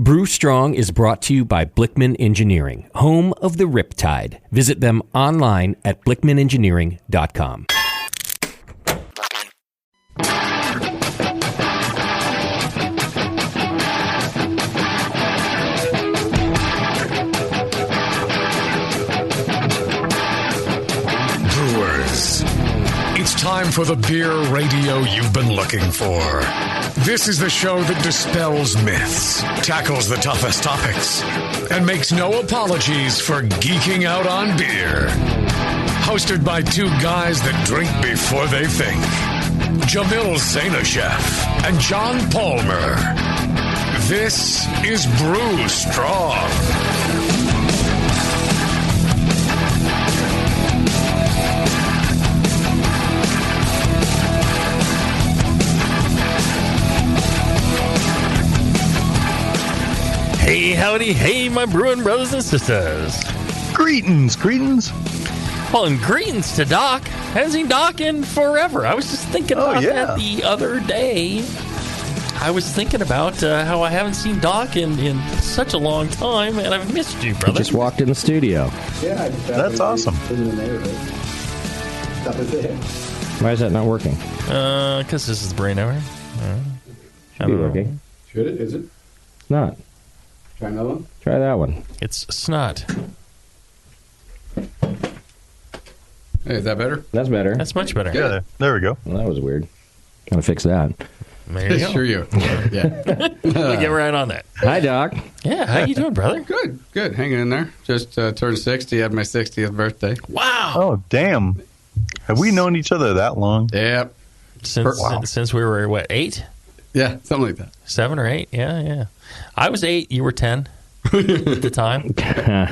Brew Strong is brought to you by Blickman Engineering, home of the Riptide. Visit them online at blickmanengineering.com. Brewers, it's time for the beer radio you've been looking for. This is the show that dispels myths, tackles the toughest topics, and makes no apologies for geeking out on beer. Hosted by two guys that drink before they think, Jamil Zainasheff and John Palmer. This is Brew Strong. Hey, howdy, hey, my brewing brothers and sisters. Greetings. Well, and greetings to Doc. Hasn't seen Doc in forever. I was just thinking about that the other day. I was thinking about how I haven't seen Doc in such a long time, and I've missed you, brother. He just walked in the studio. Yeah, that's awesome. Why is that not working? Because this is the Brain Hour. Should be working. Should it? Is it? It's not. Try another one? Try that one. It's snot. Hey, is that better? That's better. That's much better. Yeah, there we go. Well, that was weird. Gotta fix that. There you go. Sure you. Yeah. We'll get right on that. Hi, Doc. Yeah, how you doing, brother? Good. Hanging in there. Just turned 60. Had my 60th birthday. Wow. Oh, damn. Have we known each other that long? Yep. Since we were, what, 8? Yeah, something like that. 7 or 8? Yeah. I was 8. You were 10 at the time. I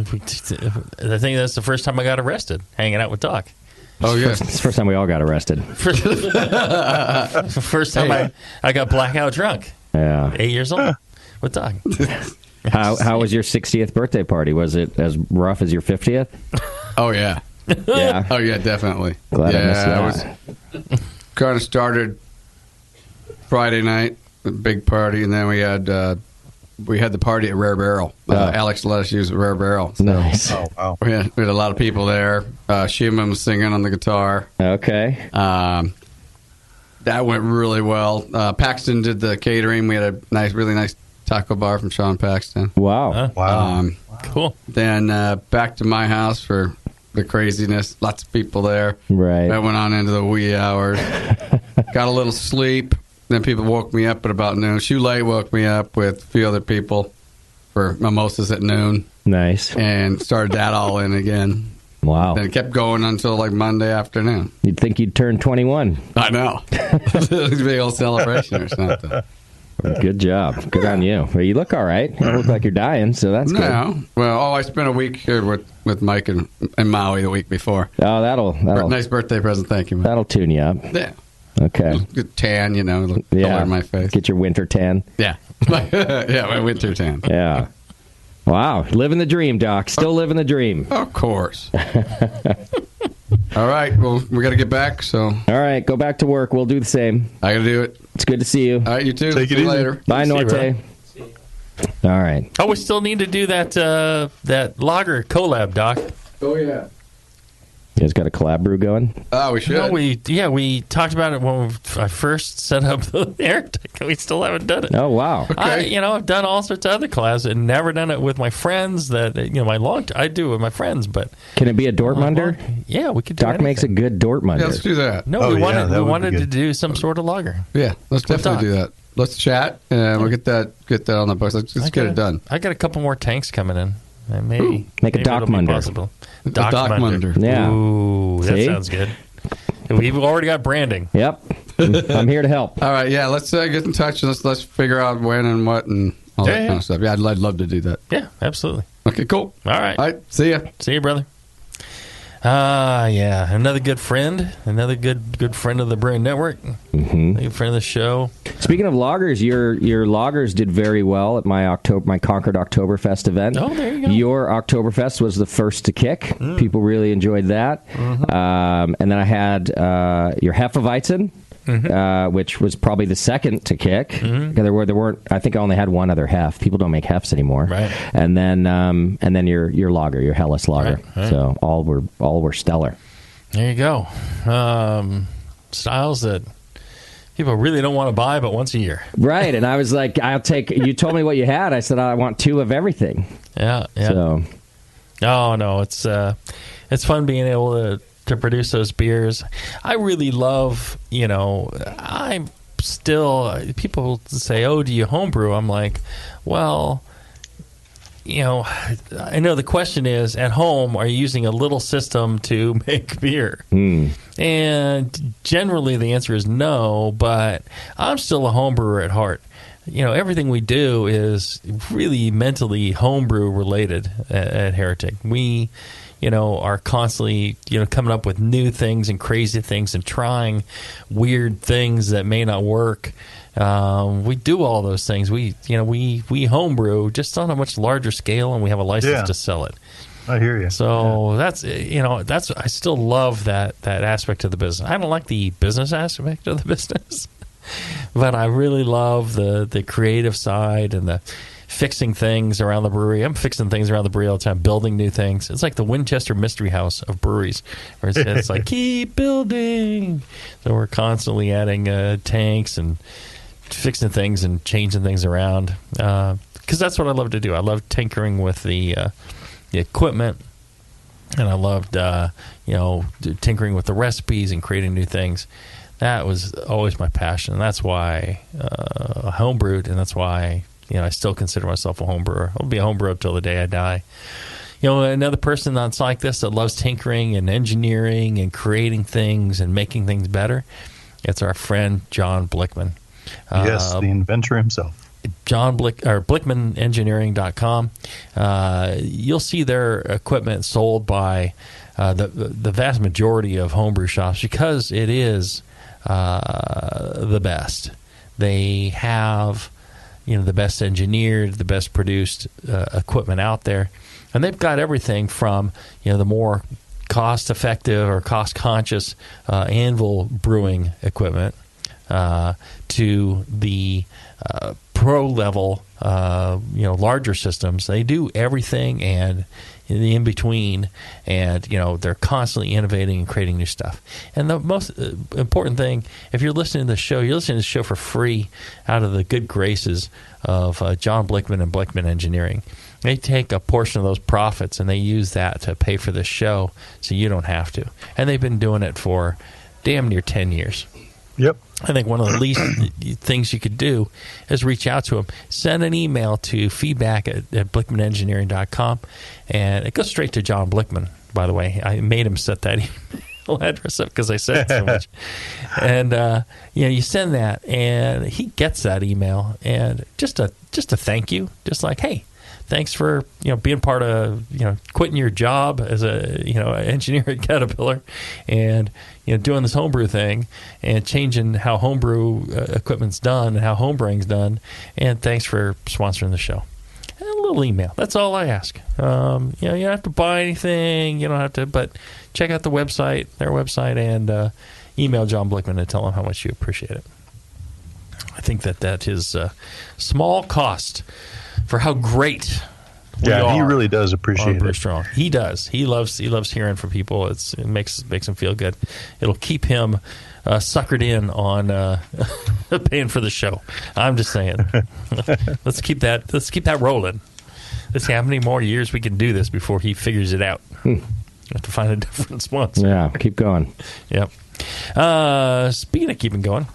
think that's the first time I got arrested, hanging out with Doc. Oh, yeah. It's the first time we all got arrested. First time I got blackout drunk. Yeah. 8 years old with Doc. How was your 60th birthday party? Was it as rough as your 50th? Oh, yeah. Yeah. Oh, yeah, definitely. Glad I missed that. I was kind of started Friday night, a big party, and then we had the party at Rare Barrel. Alex let us use Rare Barrel. So Nice. Oh, wow. we had a lot of people there. Shimon was singing on the guitar. Okay. That went really well. Paxton did the catering. We had a really nice taco bar from Sean Paxton. Wow. Wow. Cool. Then back to my house for the craziness. Lots of people there. Right. That went on into the wee hours. Got a little sleep. Then people woke me up at about noon. Shoe Light woke me up with a few other people for mimosas at noon. Nice. And started that all in again. Wow. Then it kept going until like Monday afternoon. You'd think you'd turn 21. I know. It was a big old celebration or something. Good job. Good on you. Well, you look all right. You don't look like you're dying, so that's good. No. Well, I spent a week here with Mike and Maui the week before. Oh, that'll Nice birthday present. Thank you, man. that'll tune you up. Yeah. Okay. Good tan, look color in my face. Get your winter tan. Yeah. Yeah, my winter tan. Yeah. Wow. Living the dream, Doc. Still living the dream. Of course. All right. Well, we got to get back, so. All right. Go back to work. We'll do the same. I got to do it. It's good to see you. All right, you too. Take it See you easy. later. Bye, See you, Norte. All right. Oh, we still need to do that lager collab, Doc. Oh, yeah. You guys got a collab brew going? Oh, we should. No, we talked about it when I first set up the air. We still haven't done it. Oh, wow. Okay. I've done all sorts of other collabs and never done it with my friends. I do it with my friends, but Can it be a Dortmunder? yeah, we could. Do Doc makes a good Dortmunder. Yeah, let's do that. No, Oh, we yeah, that we would be wanted to good. do some sort of lager. Yeah, let's definitely do that. Let's chat, and we'll get that on the books. Let's get it done. I got a couple more tanks coming in. Maybe Make a maybe it'll be Doc-munder. possible. Doc-munder. Yeah. Ooh, that See? sounds good. We've already got branding. Yep. I'm here to help. All right, yeah, let's get in touch and let's figure out when and what and all that Yeah. kind of stuff. Yeah, I'd love to do that. Yeah, absolutely. Okay, cool. All right. All right, see ya. See you, brother. Yeah. Another good friend. Another good friend of the Brain Network. Mm-hmm. Good friend of the show. Speaking of lagers, your lagers did very well at my Concord Oktoberfest event. Oh, there you go. Your Oktoberfest was the first to kick. People really enjoyed that. Mm-hmm. And then I had your Hefeweizen. which was probably the second to kick. There weren't. I think I only had one other hef. People don't make hefs anymore. Right. And then your lager, your Helles lager. Right. So all were stellar. There you go. Styles that people really don't want to buy but once a year. Right. And I was like, I'll take. You told me what you had. I said I want 2 of everything. Yeah. So. Oh no, it's fun being able to produce those beers. I really love, I'm still, people say, oh, do you homebrew? I'm like, well, I know the question is, at home, are you using a little system to make beer? And generally the answer is no, but I'm still a homebrewer at heart. Everything we do is really mentally homebrew related at Heretic. We, are constantly, coming up with new things and crazy things and trying weird things that may not work. We do all those things. We homebrew just on a much larger scale, and we have a license to sell it. I hear you. So that's I still love that aspect of the business. I don't like the business aspect of the business. But I really love the creative side and the fixing things around the brewery. I'm fixing things around the brewery all the time, building new things. It's like the Winchester Mystery House of breweries, where it's like, keep building. So we're constantly adding tanks and fixing things and changing things around. Because that's what I love to do. I love tinkering with the equipment. And I loved, tinkering with the recipes and creating new things. That was always my passion, and that's why I homebrewed, and that's why I still consider myself a homebrewer. I'll be a homebrewer up till the day I die. Another person that's like this that loves tinkering and engineering and creating things and making things better, it's our friend John Blickman. Yes, the inventor himself. BlickmanEngineering.com. You'll see their equipment sold by the vast majority of homebrew shops because it is the best. They have, the best engineered, the best produced equipment out there, and they've got everything from the more cost-effective or cost-conscious anvil brewing equipment to the pro-level, larger systems. They do everything and in between, and they're constantly innovating and creating new stuff. And the most important thing, if you're listening to the show, you're listening to the show for free out of the good graces of John Blickman and Blickman Engineering. They take a portion of those profits and they use that to pay for this show, so you don't have to. And they've been doing it for damn near 10 years. Yep. I think one of the least things you could do is reach out to them. Send an email to feedback at BlickmanEngineering.com, and it goes straight to John Blickman, by the way. I made him set that email address up because I said it so much. And, you send that, and he gets that email, and just a thank you, just like, hey, thanks for being part of quitting your job as a engineer at Caterpillar and doing this homebrew thing and changing how homebrew equipment's done and how homebrewing's done, and thanks for sponsoring the show. And a little email. That's all I ask. You don't have to buy anything. You don't have to, but check out their website, and email John Blickman and tell him how much you appreciate it. I think that is small cost for how great we are. He really does appreciate it. Strong. He does. He loves hearing from people. It makes him feel good. It'll keep him suckered in on paying for the show. I'm just saying. Let's keep that rolling. Let's see how many more years we can do this before he figures it out. We have to find a different sponsor. Yeah, keep going. Yep. Speaking of keeping going,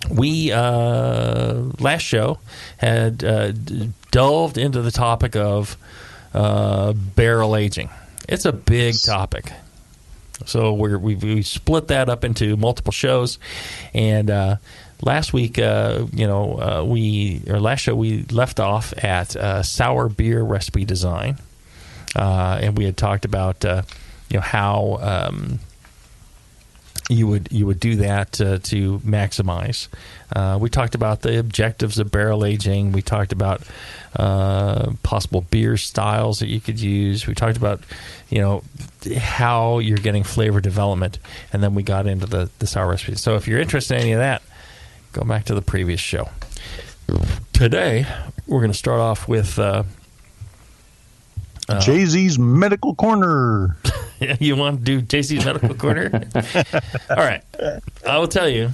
we last show had delved into the topic of barrel aging. It's a big topic, so we split that up into multiple shows. And last week, last show we left off at sour beer recipe design, and we had talked about how you would do that to maximize. We talked about the objectives of barrel aging. We talked about possible beer styles that you could use. We talked about how you're getting flavor development, and then we got into the sour recipe. So if you're interested in any of that, go back to the previous show. Today we're going to start off with Jay-Z's Medical Corner. You want to do Jay-Z's Medical Corner? All right. I will tell you.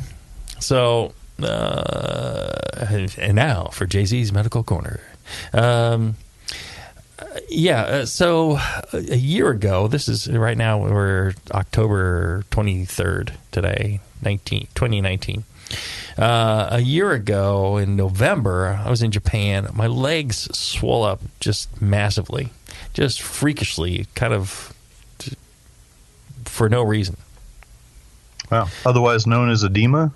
So, and now for Jay-Z's Medical Corner. So a year ago, this is right now, we're October 23rd today, 2019. A year ago in November, I was in Japan. My legs swelled up just massively, just freakishly, kind of for no reason. Wow. Otherwise known as edema?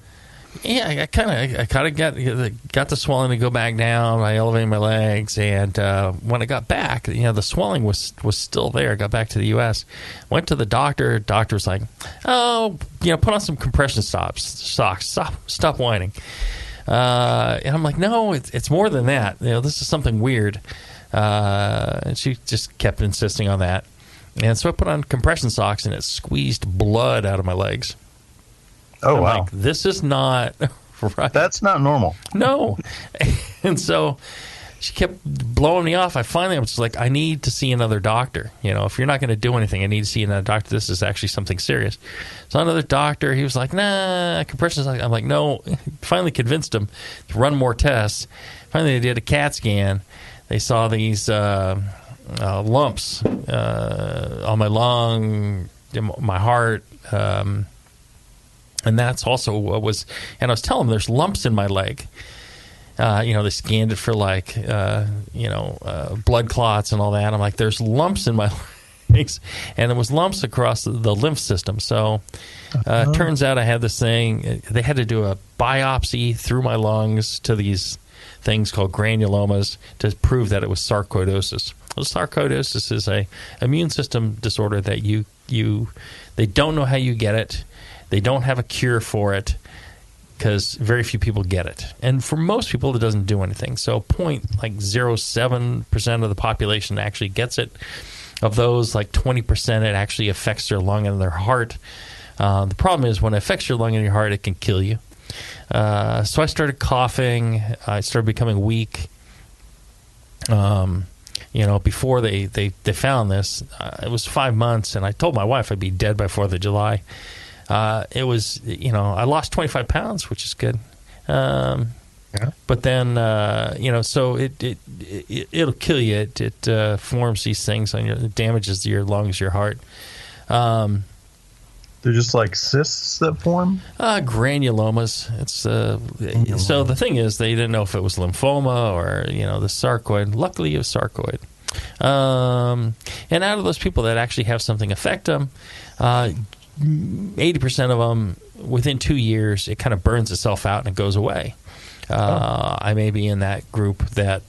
Yeah, I kind of got the swelling to go back down. I elevated my legs, and when I got back, the swelling was still there. I got back to the U.S., went to the doctor. Doctor was like, "Oh, put on some compression socks. Stop whining." And I'm like, "No, it's more than that. This is something weird." And she just kept insisting on that, and so I put on compression socks, and it squeezed blood out of my legs. Oh, I'm wow. like, this is not right. That's not normal. No. And so she kept blowing me off. I was just like, I need to see another doctor. If you're not going to do anything, I need to see another doctor. This is actually something serious. So another doctor, he was like, nah, compression. I'm like, no. Finally convinced him to run more tests. Finally, they did a CAT scan. They saw these lumps on my lung, my heart, and that's also what was, and I was telling them there's lumps in my leg. They scanned it for blood clots and all that. I'm like, there's lumps in my legs, and it was lumps across the lymph system. So it turns out I had this thing. They had to do a biopsy through my lungs to these things called granulomas to prove that it was sarcoidosis. Well, sarcoidosis is a immune system disorder that they don't know how you get it. They don't have a cure for it because very few people get it. And for most people, it doesn't do anything. So 0.07% of the population actually gets it. Of those, 20%, it actually affects their lung and their heart. The problem is when it affects your lung and your heart, it can kill you. So I started coughing. I started becoming weak. Before they found this, it was 5 months, and I told my wife I'd be dead by 4th of July. It was, I lost 25 pounds, which is good. But then, so it'll kill you. It forms these things on it damages your lungs, your heart. They're just like cysts that form? Granulomas. It's So the thing is, they didn't know if it was lymphoma or, the sarcoid. Luckily, it was sarcoid. And out of those people that actually have something affect them, 80% of them, within 2 years, it kind of burns itself out and it goes away. I may be in that group that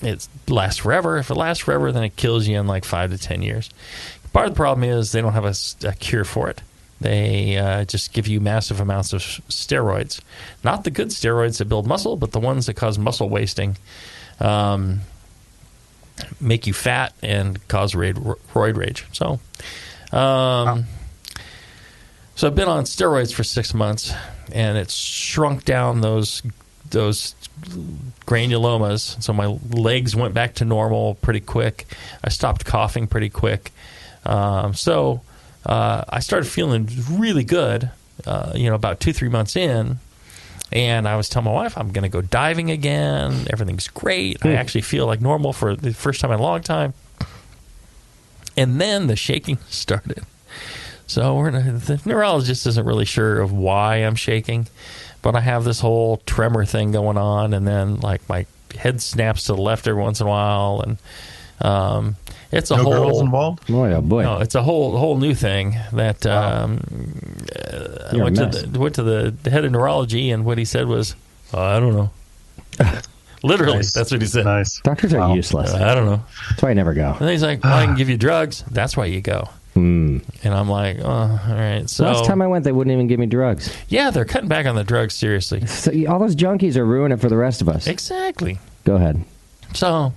it lasts forever. If it lasts forever, then it kills you in 5 to 10 years. Part of the problem is they don't have a cure for it. They just give you massive amounts of steroids. Not the good steroids that build muscle, but the ones that cause muscle wasting, make you fat and cause roid rage. So So I've been on steroids for 6 months, and it's shrunk down those granulomas. So my legs went back to normal pretty quick. I stopped coughing pretty quick. So I started feeling really good, about 2-3 months in. And I was telling my wife, I'm going to go diving again. Everything's great. I actually feel like normal for the first time in a long time. And then the shaking started. So the neurologist isn't really sure of why I'm shaking, but I have this whole tremor thing going on, and then my head snaps to the left every once in a while, and it's a whole girls involved. Boy, oh boy! No, it's a whole new thing that I went to the head of neurology, and what he said was, I don't know. Literally, nice. That's what he said. Nice. Doctors are useless. I don't know. That's why I never go. And then he's like, well, I can give you drugs. That's why you go. And I'm like, oh, all right. So last time I went, they wouldn't even give me drugs. Yeah, they're cutting back on the drugs, seriously. So all those junkies are ruining it for the rest of us. Exactly. Go ahead. So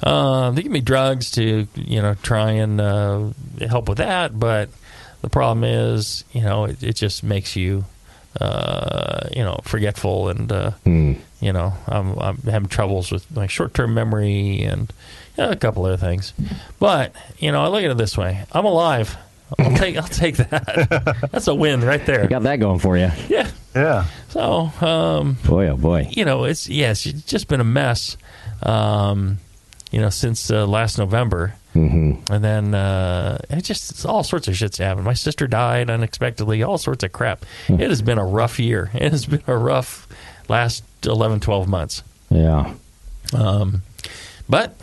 they give me drugs to, try and help with that, but the problem is, it just makes you, forgetful, and I'm having troubles with my short-term memory and a couple other things. But I look at it this way: I'm alive. I'll take that. That's a win right there. You got that going for you. Yeah. Yeah. So, boy, oh boy. It's just been a mess. Since last November. Mm-hmm. And then it's all sorts of shit's happened. My sister died unexpectedly, all sorts of crap. It has been a rough year. It has been a rough last 11, 12 months. Yeah. But,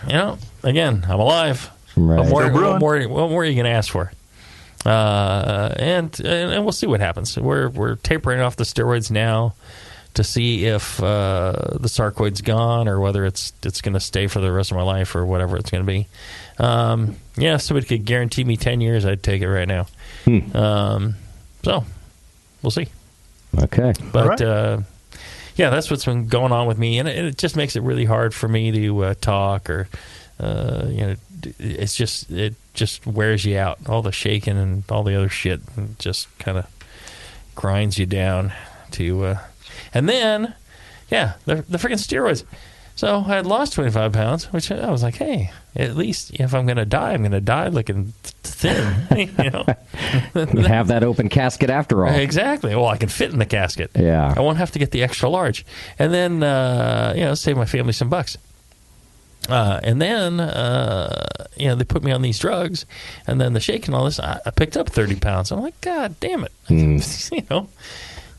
again, I'm alive. Right. What more are you going to ask for? And we'll see what happens. We're tapering off the steroids now to see if the sarcoid's gone or whether it's going to stay for the rest of my life or whatever it's going to be. If somebody could guarantee me 10 years, I'd take it right now. So, we'll see. Okay. But, that's what's been going on with me. And it just makes it really hard for me to talk or, it just wears you out. All the shaking and all the other shit just kind of grinds you down to... And then, the freaking steroids. So I had lost 25 pounds, which I was like, hey, at least if I'm going to die, I'm going to die looking thin. You have that open casket after all. Exactly. Well, I can fit in the casket. Yeah. I won't have to get the extra large. And then, save my family some bucks. And then, they put me on these drugs, and then the shake and all this, I picked up 30 pounds. I'm like, God damn it.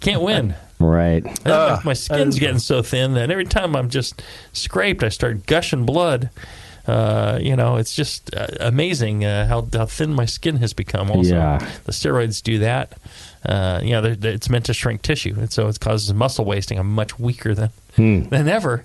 Can't win. Right. My skin's getting so thin that every time I'm just scraped, I start gushing blood. It's just amazing how thin my skin has become. Also, the steroids do that. It's meant to shrink tissue, and so it causes muscle wasting. I'm much weaker than ever.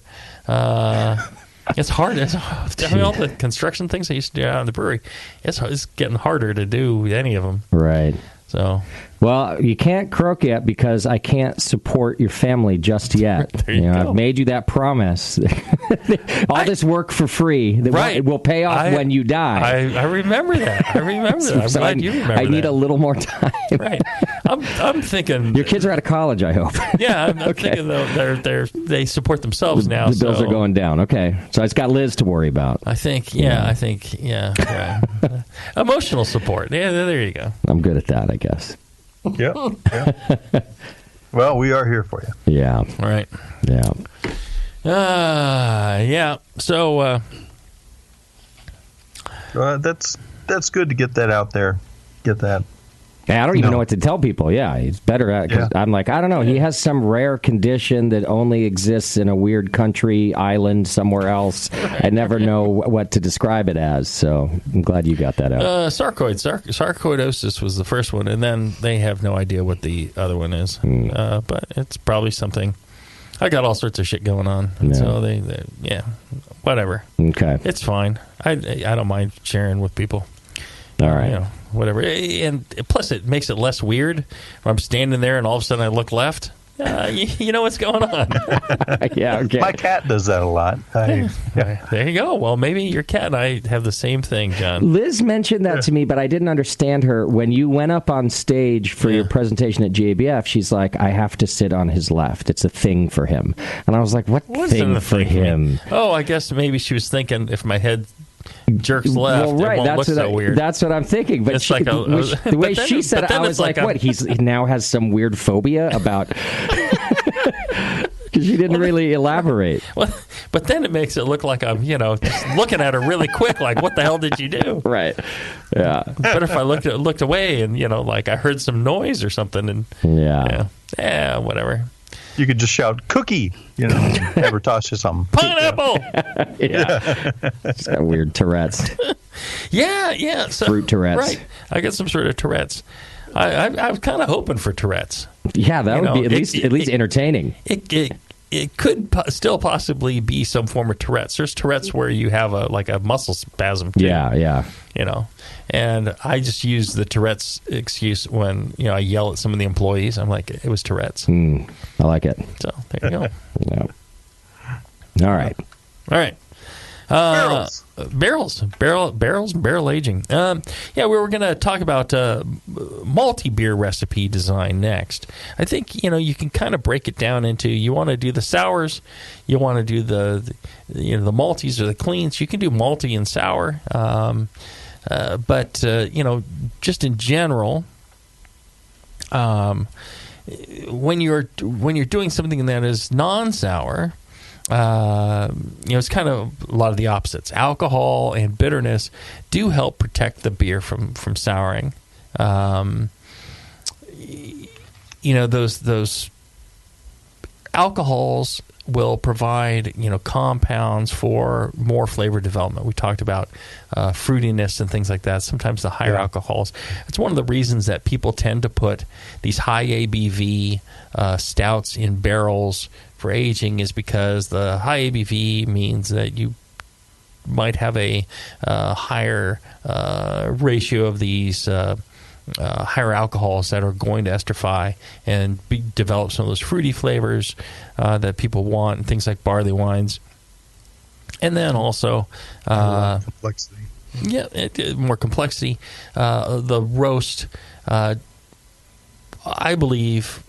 It's hard. All the construction things I used to do out in the brewery, it's getting harder to do any of them. Right. So, well, you can't croak yet because I can't support your family just yet. There you go. I've made you that promise. All this work for free that will pay off when you die. I remember that. I'm glad you remember that. I need a little more time. Right. I'm thinking your kids are out of college, I hope. Yeah, I'm thinking though they support themselves now. The bills are going down. Okay, so it's got Liz to worry about. I think. Emotional support. Yeah, there you go. I'm good at that, I guess. Yeah. Well, we are here for you. Yeah. Right. Yeah. So that's good to get that out there. Get that. I don't even know what to tell people. Yeah, he's better at it. 'Cause I'm like, I don't know. He has some rare condition that only exists in a weird country, island, somewhere else. I never know what to describe it as. So I'm glad you got that out. Sarcoidosis was the first one, and then they have no idea what the other one is. But it's probably something. I got all sorts of shit going on. And so they whatever. Okay. It's fine. I don't mind sharing with people. All right. Whatever. And plus, it makes it less weird. I'm standing there, and all of a sudden I look left. You know what's going on. Yeah, okay. My cat does that a lot. There you go. Well, maybe your cat and I have the same thing, John. Liz mentioned that to me, but I didn't understand her. When you went up on stage for your presentation at GABF, she's like, I have to sit on his left. It's a thing for him. And I was like, what thing for him? Oh, I guess maybe she was thinking if my head jerks left, well, right. It won't look so weird. That's what I'm thinking. But it's like the way she said it, I was like, what? He now has some weird phobia about... Because she didn't really elaborate. Well, but then it makes it look like I'm, just looking at her really quick, like, what the hell did you do? Right. Yeah. But if I looked away and, like I heard some noise or something and... Yeah, whatever. You could just shout, cookie, never toss you something. Pineapple! Yeah. She's got weird Tourette's. Yeah. So, fruit Tourette's. Right. I got some sort of Tourette's. I was kind of hoping for Tourette's. Yeah, that would be at least entertaining. It it could still possibly be some form of Tourette's. There's Tourette's where you have a muscle spasm too. Yeah. And I just use the Tourette's excuse when I yell at some of the employees. I'm like, it was Tourette's. I like it. So there you go. Yeah. All right. Barrel aging. We were going to talk about malty beer recipe design next. I think you can kind of break it down into, you want to do the sours, you want to do the malties or the cleans. You can do malty and sour, but just in general, when you're doing something that is non-sour. It's kind of a lot of the opposites. Alcohol and bitterness do help protect the beer from souring. Those alcohols will provide compounds for more flavor development. We talked about fruitiness and things like that. Sometimes the higher alcohols. It's one of the reasons that people tend to put these high ABV stouts in barrels for aging, is because the high ABV means that you might have a higher ratio of these higher alcohols that are going to esterify and develop some of those fruity flavors that people want, and things like barley wines. And then also complexity. Yeah, more complexity. The roast, I believe,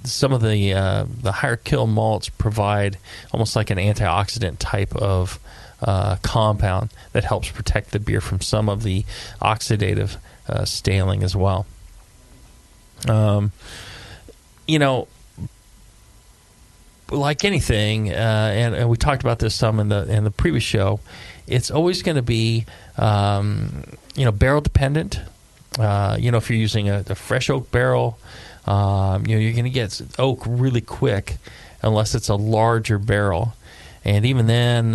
some of the higher kill malts provide almost like an antioxidant type of compound that helps protect the beer from some of the oxidative staling as well. Like anything, and we talked about this some in the previous show, it's always going to be barrel dependent. If you're using a fresh oak barrel, you're going to get oak really quick unless it's a larger barrel. And even then,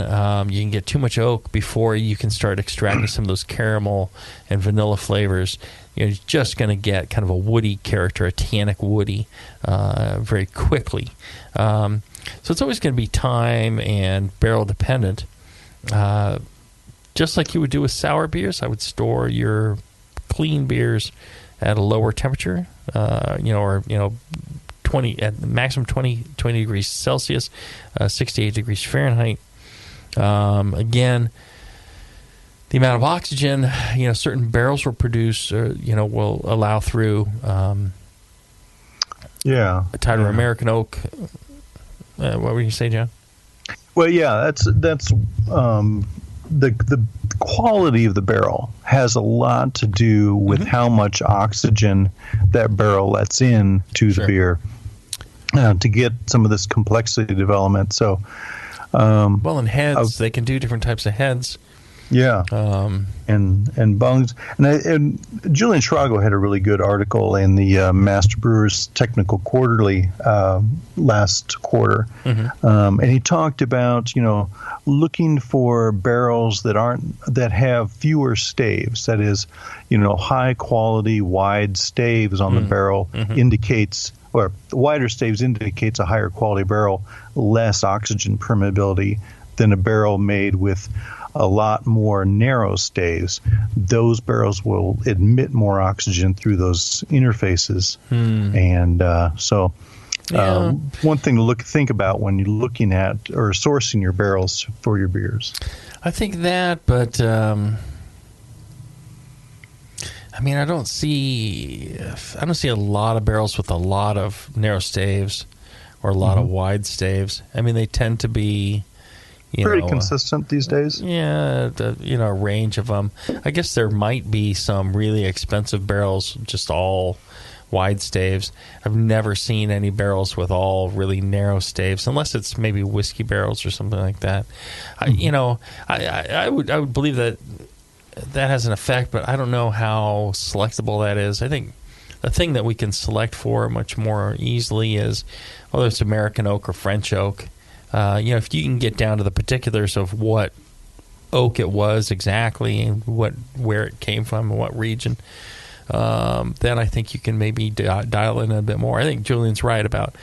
you can get too much oak before you can start extracting some of those caramel and vanilla flavors. You're just going to get kind of a woody character, a tannic woody, very quickly. So it's always going to be time and barrel dependent. Just like you would do with sour beers, I would store your clean beers at a lower temperature, 20 at the maximum 20 degrees Celsius, 68 degrees Fahrenheit. Again, the amount of oxygen, certain barrels will produce, will allow through. A tighter American oak. What were you say, John? Well, yeah, that's the quality of the barrel has a lot to do with how much oxygen that barrel lets in to the beer to get some of this complexity development. So, and heads, they can do different types of heads. Yeah, and bungs, and Julian Schrago had a really good article in the Master Brewers Technical Quarterly last quarter, and he talked about looking for barrels that have fewer staves. That is, high quality wide staves on the barrel indicates, or wider staves indicates a higher quality barrel, less oxygen permeability than a barrel made with a lot more narrow staves. Those barrels will admit more oxygen through those interfaces, and one thing to think about when you're looking at or sourcing your barrels for your beers. I think that, but I don't see a lot of barrels with a lot of narrow staves or a lot of wide staves. They tend to be pretty consistent these days. A range of them. I guess there might be some really expensive barrels, just all wide staves. I've never seen any barrels with all really narrow staves, unless it's maybe whiskey barrels or something like that. I would believe that has an effect, but I don't know how selectable that is. I think the thing that we can select for much more easily is whether it's American oak or French oak. If you can get down to the particulars of what oak it was exactly and where it came from and what region, then I think you can maybe dial in a bit more. I think Julian's right about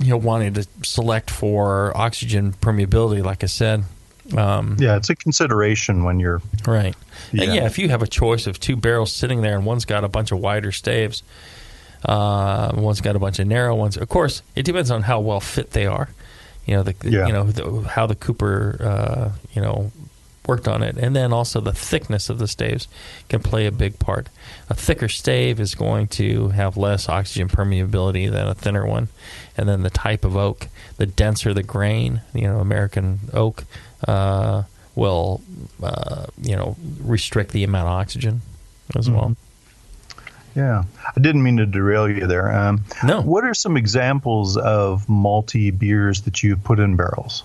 wanting to select for oxygen permeability, like I said. It's a consideration when you're... Right. And if you have a choice of two barrels sitting there and one's got a bunch of wider staves, one's got a bunch of narrow ones. Of course, it depends on how well fit they are. How the cooper, worked on it. And then also the thickness of the staves can play a big part. A thicker stave is going to have less oxygen permeability than a thinner one. And then the type of oak, the denser the grain, American oak, will, restrict the amount of oxygen as well. Yeah. I didn't mean to derail you there. No. What are some examples of malty beers that you've put in barrels?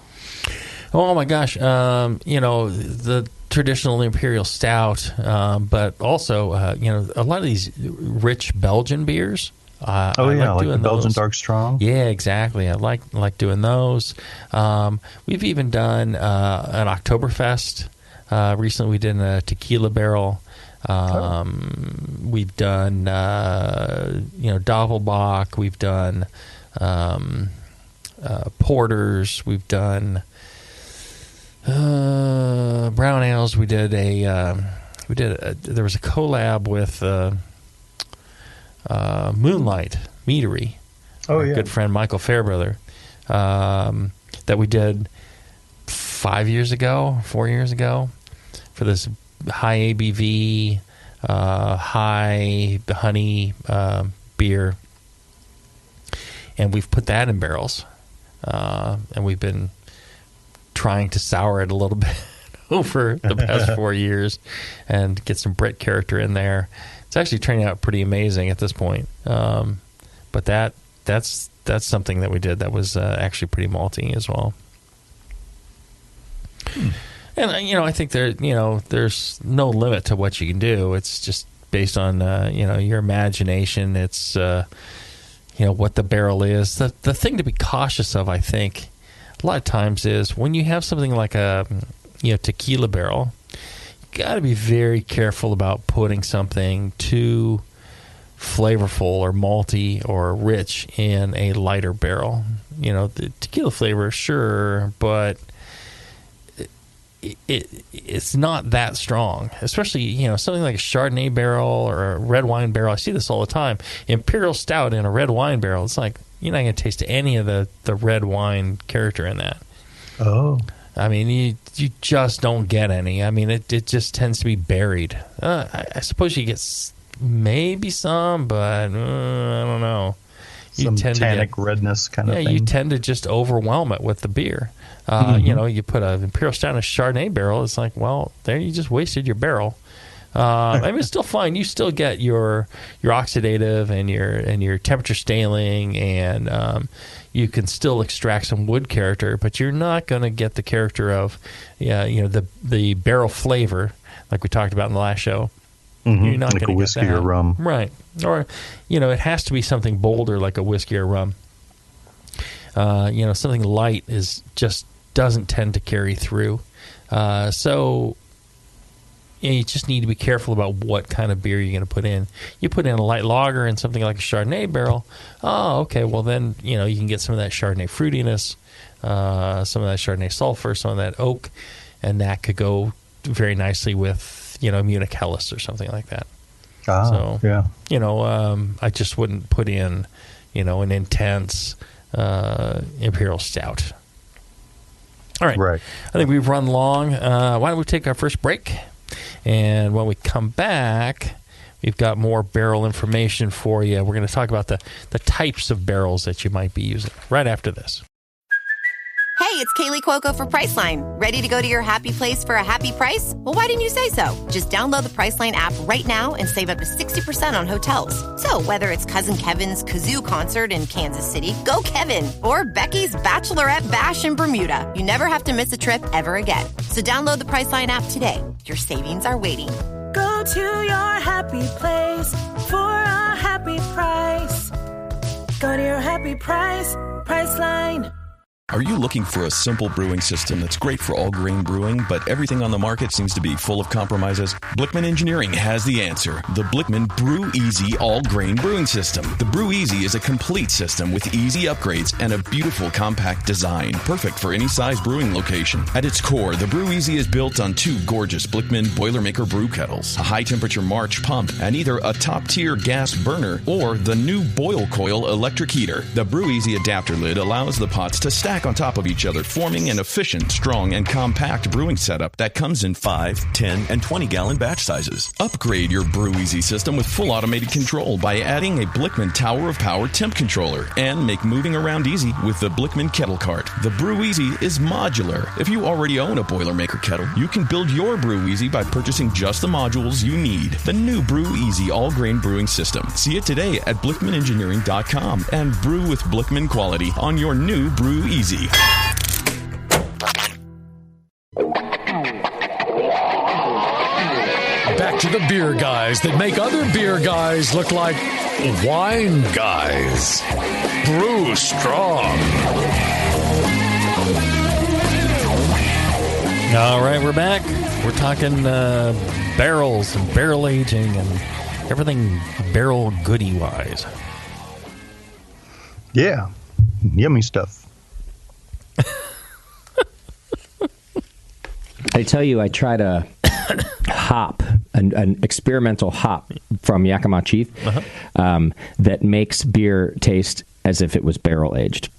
Oh, my gosh. The traditional imperial stout, but also, a lot of these rich Belgian beers. Like the Belgian Dark Strong? Yeah, exactly. I like doing those. We've even done an Oktoberfest. Recently we did a tequila barrel. We've done, Doppelbock. We've done porters. We've done brown ales. We did there was a collab with Moonlight Meadery. Our good friend Michael Fairbrother, that we did 4 years ago for this high ABV, high honey beer, and we've put that in barrels, and we've been trying to sour it a little bit over the past 4 years and get some Brit character in there. It's actually turning out pretty amazing at this point, but that's something that we did that was actually pretty malty as well. And I think there's no limit to what you can do. It's just based on your imagination. It's what the barrel is. The thing to be cautious of, I think, a lot of times is when you have something like a tequila barrel, you got to be very careful about putting something too flavorful or malty or rich in a lighter barrel. The tequila flavor, sure, but it's not that strong, especially something like a Chardonnay barrel or a red wine barrel. I see this all the time. Imperial stout in a red wine barrel. It's like you're not going to taste any of the red wine character in that. Oh, I mean, you just don't get any. I mean, it just tends to be buried. I suppose you get maybe some, but I don't know. Some tannic redness kind of thing. Yeah, you tend to just overwhelm it with the beer. You put an Imperial Stout in a Chardonnay barrel, it's like, well, there you just wasted your barrel. I mean, it's still fine. You still get your oxidative and your temperature staling, and you can still extract some wood character, but you're not going to get the character of the barrel flavor like we talked about in the last show. Mm-hmm. You're not like going a to whiskey get that. or rum, right? Or it has to be something bolder like a whiskey or rum. Something light just doesn't tend to carry through. So you just need to be careful about what kind of beer you're going to put in. You put in a light lager and something like a Chardonnay barrel. Oh, okay. Well, then you can get some of that Chardonnay fruitiness, some of that Chardonnay sulfur, some of that oak, and that could go very nicely with Munich Helles or something like that. I just wouldn't put in an intense Imperial Stout. All right. I think we've run long. Why don't we take our first break? And when we come back, we've got more barrel information for you. We're going to talk about the types of barrels that you might be using right after this. Hey, it's Kaylee Cuoco for Priceline. Ready to go to your happy place for a happy price? Well, why didn't you say so? Just download the Priceline app right now and save up to 60% on hotels. So whether it's Cousin Kevin's Kazoo Concert in Kansas City, go Kevin, or Becky's Bachelorette Bash in Bermuda, you never have to miss a trip ever again. So download the Priceline app today. Your savings are waiting. Go to your happy place for a happy price. Go to your happy price, Priceline. Are you looking for a simple brewing system that's great for all grain brewing, but everything on the market seems to be full of compromises? Blickman Engineering has the answer. The Blickman Brew Easy All Grain Brewing System. The Brew Easy is a complete system with easy upgrades and a beautiful compact design, perfect for any size brewing location. At its core, the Brew Easy is built on 2 gorgeous Blickman Boilermaker brew kettles, a high-temperature March pump, and either a top-tier gas burner or the new Boil Coil electric heater. The Brew Easy adapter lid allows the pots to stack on top of each other, forming an efficient, strong, and compact brewing setup that comes in 5, 10, and 20-gallon batch sizes. Upgrade your Brew Easy system with full automated control by adding a Blickman Tower of Power temp controller, and make moving around easy with the Blickman Kettle Cart. The Brew Easy is modular. If you already own a Boilermaker kettle, you can build your Brew Easy by purchasing just the modules you need. The new Brew Easy all-grain brewing system. See it today at BlickmanEngineering.com and brew with Blickman quality on your new Brew Easy. Back to the beer guys that make other beer guys look like wine guys. Brew strong. All right, we're back. We're talking barrels and barrel aging and everything barrel goody-wise. Yeah. Yummy stuff. I tell you, I tried a hop, an experimental hop from Yakima Chief that makes beer taste as if it was barrel aged.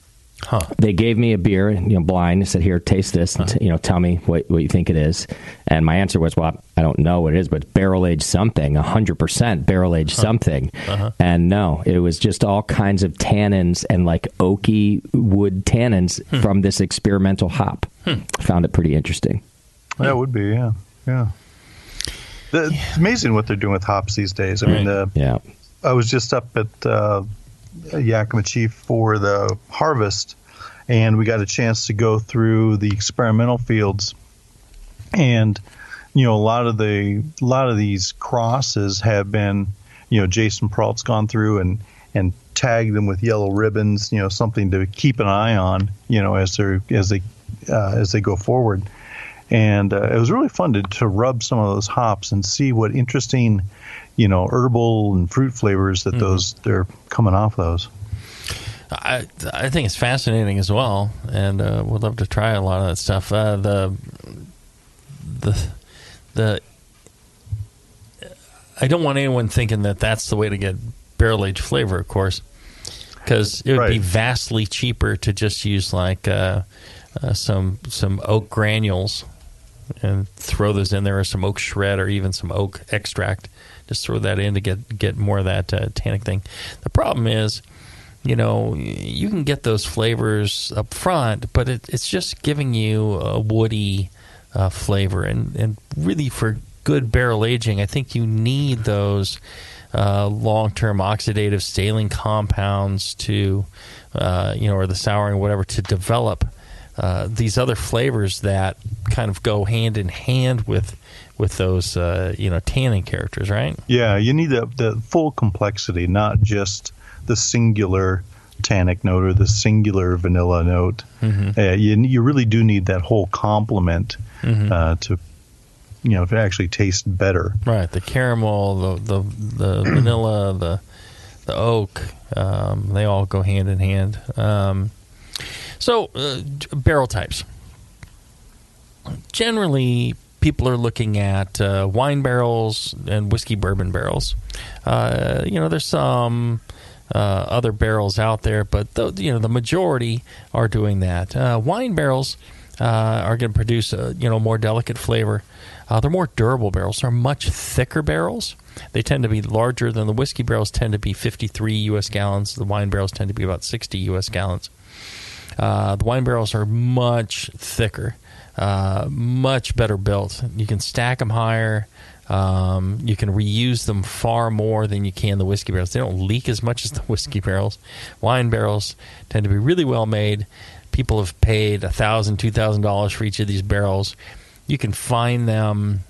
Huh. They gave me a beer, blind, and said, "Here, taste this, and tell me what you think it is." And my answer was, "Well, I don't know what it is, but it's barrel aged something, 100% barrel aged something." And no, it was just all kinds of tannins and like oaky wood tannins from this experimental hop. I found it pretty interesting. That would be, yeah. It's amazing what they're doing with hops these days. I mean, I was just up at Yakima Chief for the harvest, and we got a chance to go through the experimental fields, and a lot of these crosses have been, Jason Peralt's gone through and tagged them with yellow ribbons, something to keep an eye on, as they go forward. And it was really fun to rub some of those hops and see what interesting, herbal and fruit flavors that they're coming off those. I think it's fascinating as well, and would love to try a lot of that stuff. I don't want anyone thinking that that's the way to get barrel aged flavor, of course, because it would be vastly cheaper to just use like some oak granules and throw those in there, or some oak shred, or even some oak extract. Just throw that in to get more of that tannic thing. The problem is, you can get those flavors up front, but it's just giving you a woody flavor. And really, for good barrel aging, I think you need those long-term oxidative staling compounds to, or the souring, whatever, to develop these other flavors that kind of go hand in hand with those tannin characters, right? Yeah, you need the full complexity, not just the singular tannic note or the singular vanilla note. You really do need that whole complement to actually taste better. Right, the caramel, the vanilla, the oak, they all go hand in hand. So, barrel types. Generally, people are looking at wine barrels and whiskey bourbon barrels. There's some other barrels out there, but the majority are doing that. Wine barrels are going to produce a more delicate flavor. They're more durable barrels. They're much thicker barrels. They tend to be larger than the whiskey barrels. Tend to be 53 U.S. gallons. The wine barrels tend to be about 60 U.S. gallons. The wine barrels are much thicker, much better built. You can stack them higher. You can reuse them far more than you can the whiskey barrels. They don't leak as much as the whiskey barrels. Wine barrels tend to be really well made. People have paid $1,000, $2,000 for each of these barrels. You can find them,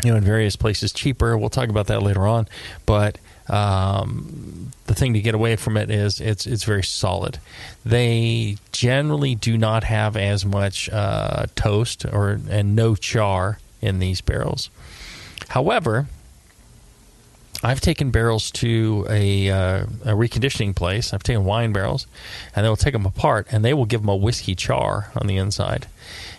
in various places cheaper. We'll talk about that later on. But The thing to get away from it is it's very solid. They generally do not have as much toast and no char in these barrels. However, I've taken barrels to a reconditioning place. I've taken wine barrels, and they'll take them apart, and they will give them a whiskey char on the inside.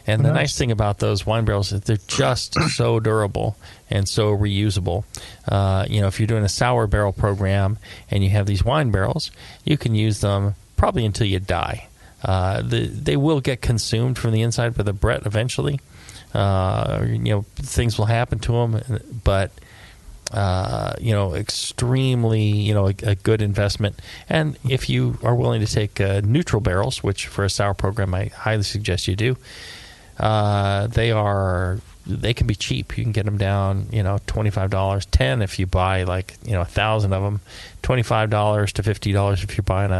And the nice thing about those wine barrels is they're just so durable and so reusable. If you're doing a sour barrel program and you have these wine barrels, you can use them probably until you die. They will get consumed from the inside by the Brett eventually. Things will happen to them, but extremely, a good investment. And if you are willing to take neutral barrels, which for a sour program I highly suggest you do, they can be cheap. You can get them down, $25, $10 if you buy 1,000 of them, $25 to $50 if you're buying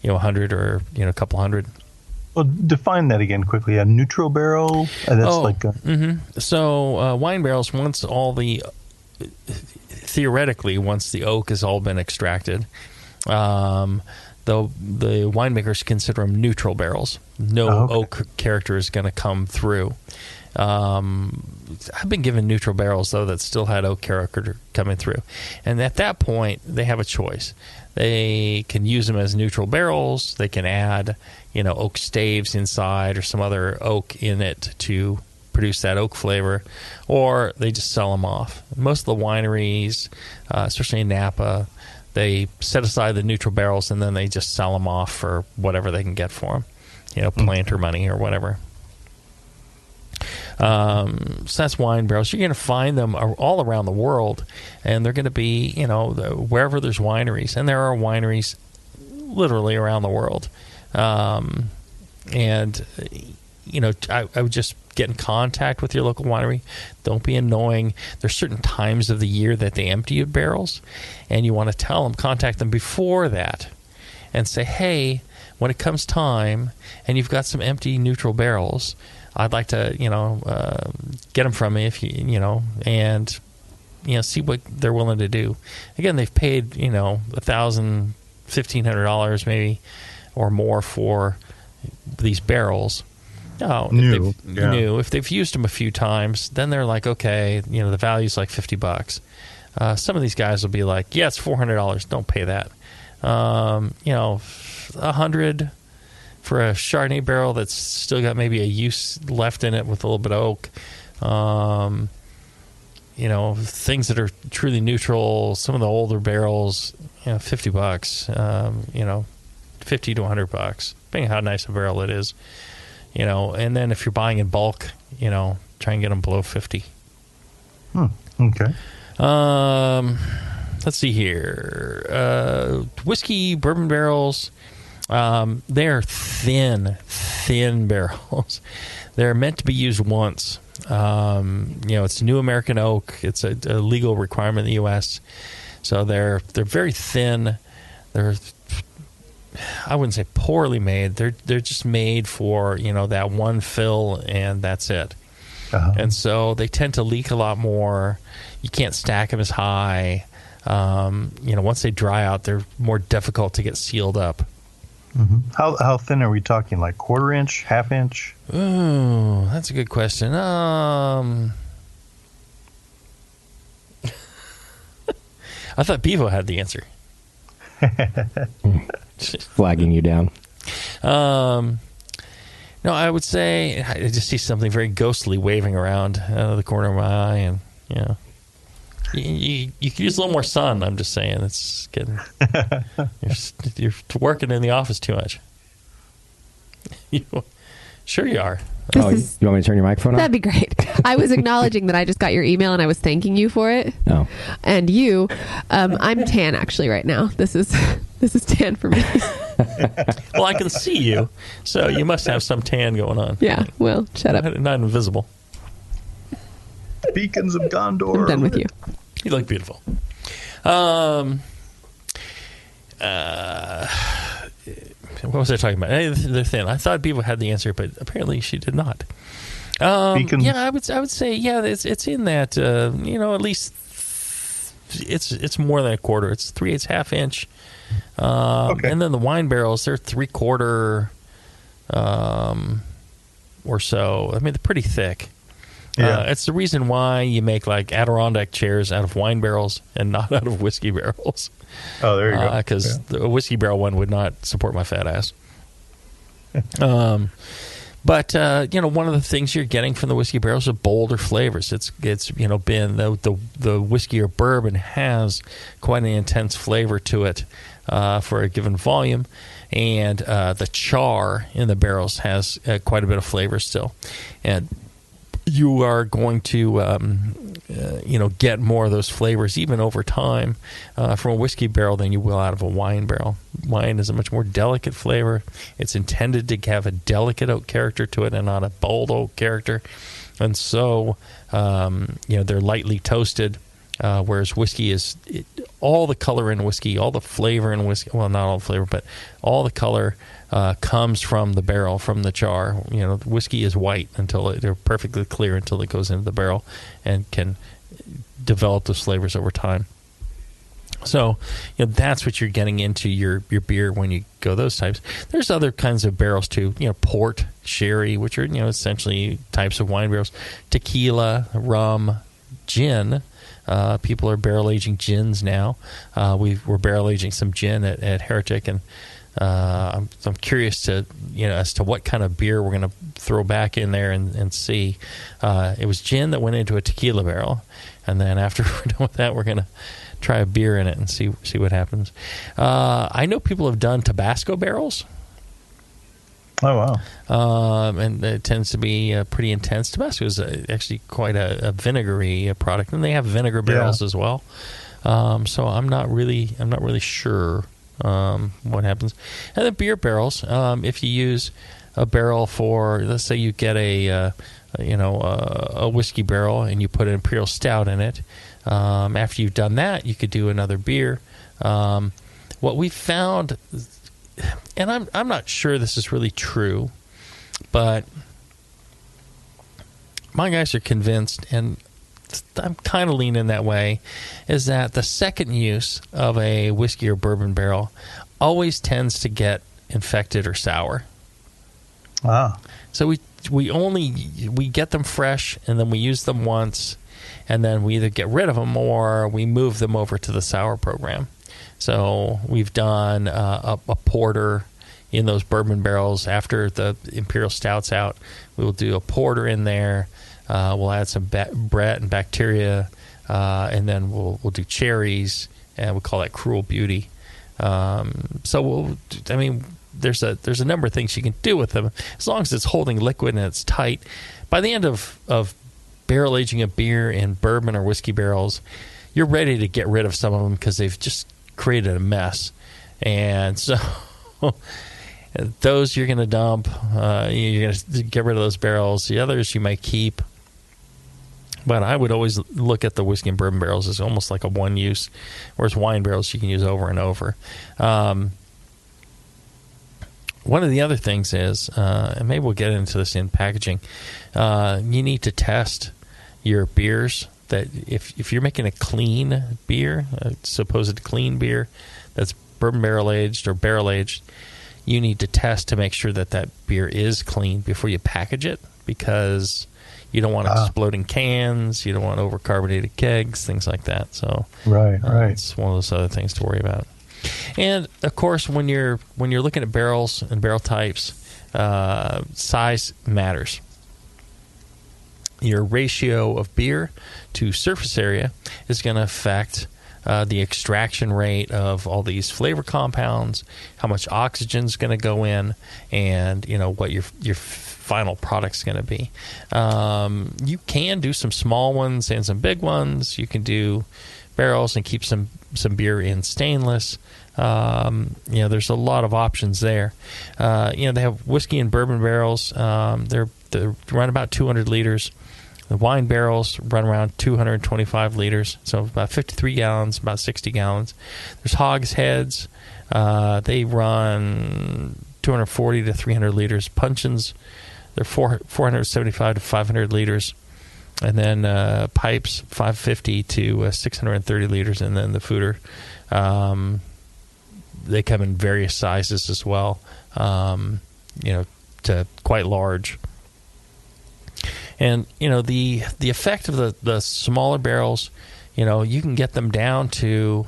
100 or a couple hundred. Well, define that again quickly. A neutral barrel. So wine barrels, once the oak has all been extracted, the winemakers consider them neutral barrels. No oak character is going to come through. I've been given neutral barrels, though, that still had oak character coming through. And at that point, they have a choice. They can use them as neutral barrels. They can add, oak staves inside or some other oak in it to produce that oak flavor, or they just sell them off. Most of the wineries, especially in Napa, they set aside the neutral barrels and then they just sell them off for whatever they can get for them, planter money or whatever. So that's wine barrels. You're going to find them all around the world, and they're going to be, wherever there's wineries, and there are wineries literally around the world. I would just get in contact with your local winery. Don't be annoying. There's certain times of the year that they empty your barrels, and you want to contact them before that and say, hey, when it comes time and you've got some empty neutral barrels, I'd like to, get them from me and see what they're willing to do. Again, they've paid, $1,000, $1,500 maybe or more for these barrels. No, if they've used them a few times, then they're like, okay, the value's like $50. Some of these guys will be like, yeah, it's $400. Don't pay that. $100 for a Chardonnay barrel that's still got maybe a use left in it with a little bit of oak. Things that are truly neutral. Some of the older barrels, $50. $50 to $100, depending on how nice a barrel it is. And then if you're buying in bulk, try and get them below 50. Okay. Let's see here. Whiskey, bourbon barrels, they're thin barrels. They're meant to be used once. It's new American oak. It's a legal requirement in the U.S. So they're very thin. I wouldn't say poorly made. They're just made for that one fill, and that's it. And so they tend to leak a lot more. You can't stack them as high. Once they dry out, they're more difficult to get sealed up. Mm-hmm. How thin are we talking? Like quarter inch, half inch? Oh, that's a good question. I thought Bevo had the answer. Flagging you down. No, I would say I just see something very ghostly waving around out of the corner of my eye, and you could use a little more sun. I'm just saying, it's getting you're working in the office too much. Sure you are. You want me to turn your microphone on? That'd be great. I was acknowledging that I just got your email and I was thanking you for it. Oh. And you, I'm tan actually right now. This is tan for me. Well, I can see you, so you must have some tan going on. Yeah, well, shut up. Not invisible. Beacons of Gondor. I'm done with you. You look beautiful. What was I talking about? They're thin. I thought Bevo had the answer, but apparently she did not. Yeah, I would say, yeah, it's in that, at least it's more than a quarter. It's 3/8 half inch. And then the wine barrels, they're 3/4 or so. I mean, they're pretty thick. Yeah. It's the reason why you make like Adirondack chairs out of wine barrels and not out of whiskey barrels. Oh, there you go. Because the whiskey barrel one would not support my fat ass. But one of the things you're getting from the whiskey barrels are bolder flavors. It's been the whiskey or bourbon has quite an intense flavor to it for a given volume, and the char in the barrels has quite a bit of flavor still, and you are going to get more of those flavors even over time from a whiskey barrel than you will out of a wine barrel. Wine is a much more delicate flavor. It's intended to have a delicate oak character to it and not a bold oak character. And so, they're lightly toasted, whereas whiskey is all the color in whiskey, all the flavor in whiskey. Well, not all the flavor, but all the color comes from the barrel, from the char. Whiskey is white until they're perfectly clear until it goes into the barrel and can develop those flavors over time. So, that's what you're getting into your beer when you go those types. There's other kinds of barrels too. Port, sherry, which are essentially types of wine barrels. Tequila, rum, gin. People are barrel aging gins now. We're barrel aging some gin at Heretic, and I'm curious to as to what kind of beer we're going to throw back in there and see. It was gin that went into a tequila barrel, and then after we're done with that, we're going to try a beer in it and see what happens. I know people have done Tabasco barrels. Oh, wow. And it tends to be pretty intense. Tabasco is actually quite a vinegary product, and they have vinegar barrels as well. So I'm not really sure what happens. And the beer barrels, if you use a barrel for, let's say you get a whiskey barrel and you put an imperial stout in it. After you've done that, you could do another beer. What we found, and I'm not sure this is really true, but my guys are convinced, and I'm kind of leaning that way, is that the second use of a whiskey or bourbon barrel always tends to get infected or sour. Ah. So we get them fresh, and then we use them once, and then we either get rid of them or we move them over to the sour program. So we've done a porter in those bourbon barrels. After the imperial stout's out, we will do a porter in there. We'll add some Brett and bacteria, and then we'll do cherries, and we call that Cruel Beauty. So there's a number of things you can do with them as long as it's holding liquid and it's tight. By the end of barrel aging a beer in bourbon or whiskey barrels, you're ready to get rid of some of them because they've just created a mess. And so those you're going to dump. You're going to get rid of those barrels. The others you might keep. But I would always look at the whiskey and bourbon barrels as almost like a one use, whereas wine barrels you can use over and over. One of the other things is, and maybe we'll get into this in packaging, you need to test your beers. That if you're making a clean beer, a supposed clean beer that's bourbon barrel aged or barrel aged, you need to test to make sure that beer is clean before you package it, because you don't want exploding cans, you don't want overcarbonated kegs, things like that. So right. It's one of those other things to worry about. And of course, when you're looking at barrels and barrel types, size matters. Your ratio of beer to surface area is going to affect the extraction rate of all these flavor compounds, how much oxygen is going to go in, and what your final product's going to be. You can do some small ones and some big ones. You can do barrels and keep some beer in stainless. There's a lot of options there. They have whiskey and bourbon barrels. They're run about 200 liters. The wine barrels run around 225 liters, so about 53 gallons, about 60 gallons. There's hogsheads. They run 240 to 300 liters. Puncheons, they're 475 to 500 liters. And then pipes 550 to 630 liters, and then the fooder. They come in various sizes as well, to quite large. And the effect of the smaller barrels, you can get them down to,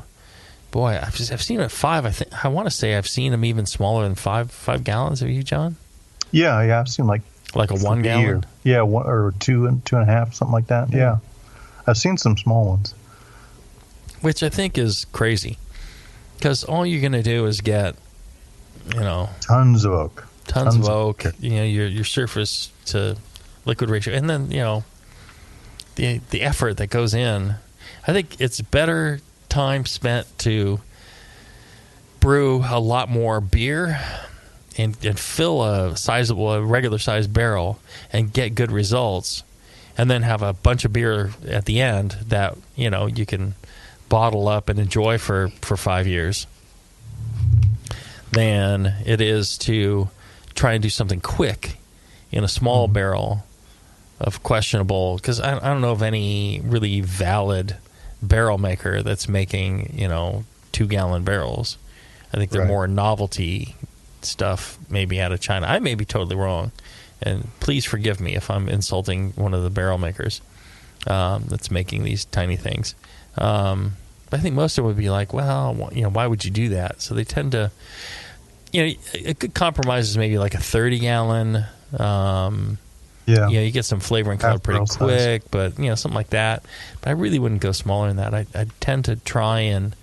boy, I've seen them at 5. I want to say I've seen them even smaller than 5 gallons. Have you, John? Yeah, I've seen like a 1 gallon. Yeah, 1 or 2 and 2.5, something like that. Yeah, I've seen some small ones, which I think is crazy, because all you're going to do is get, tons of oak, your surface to liquid ratio, and then the effort that goes in. I think it's better time spent to brew a lot more beer and fill a regular sized barrel and get good results, and then have a bunch of beer at the end that you can bottle up and enjoy for 5 years, than it is to try and do something quick in a small barrel of questionable, because I don't know of any really valid barrel maker that's making 2-gallon barrels. I think they're more novelty stuff, maybe out of China. I may be totally wrong, and please forgive me if I'm insulting one of the barrel makers that's making these tiny things. But I think most of them would be like, well, why would you do that? So they tend to, a good compromise is maybe like a 30-gallon. You get some flavor and color pretty quick, but something like that. But I really wouldn't go smaller than that. I tend to try and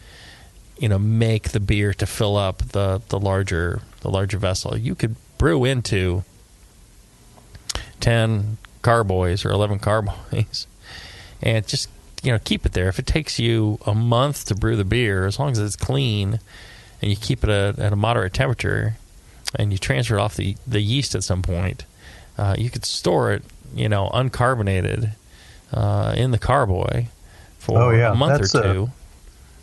make the beer to fill up the larger vessel. You could brew into 10 carboys or 11 carboys, and just keep it there. If it takes you a month to brew the beer, as long as it's clean and you keep it at a moderate temperature, and you transfer it off the yeast at some point, you could store it, uncarbonated in the carboy for a month or two.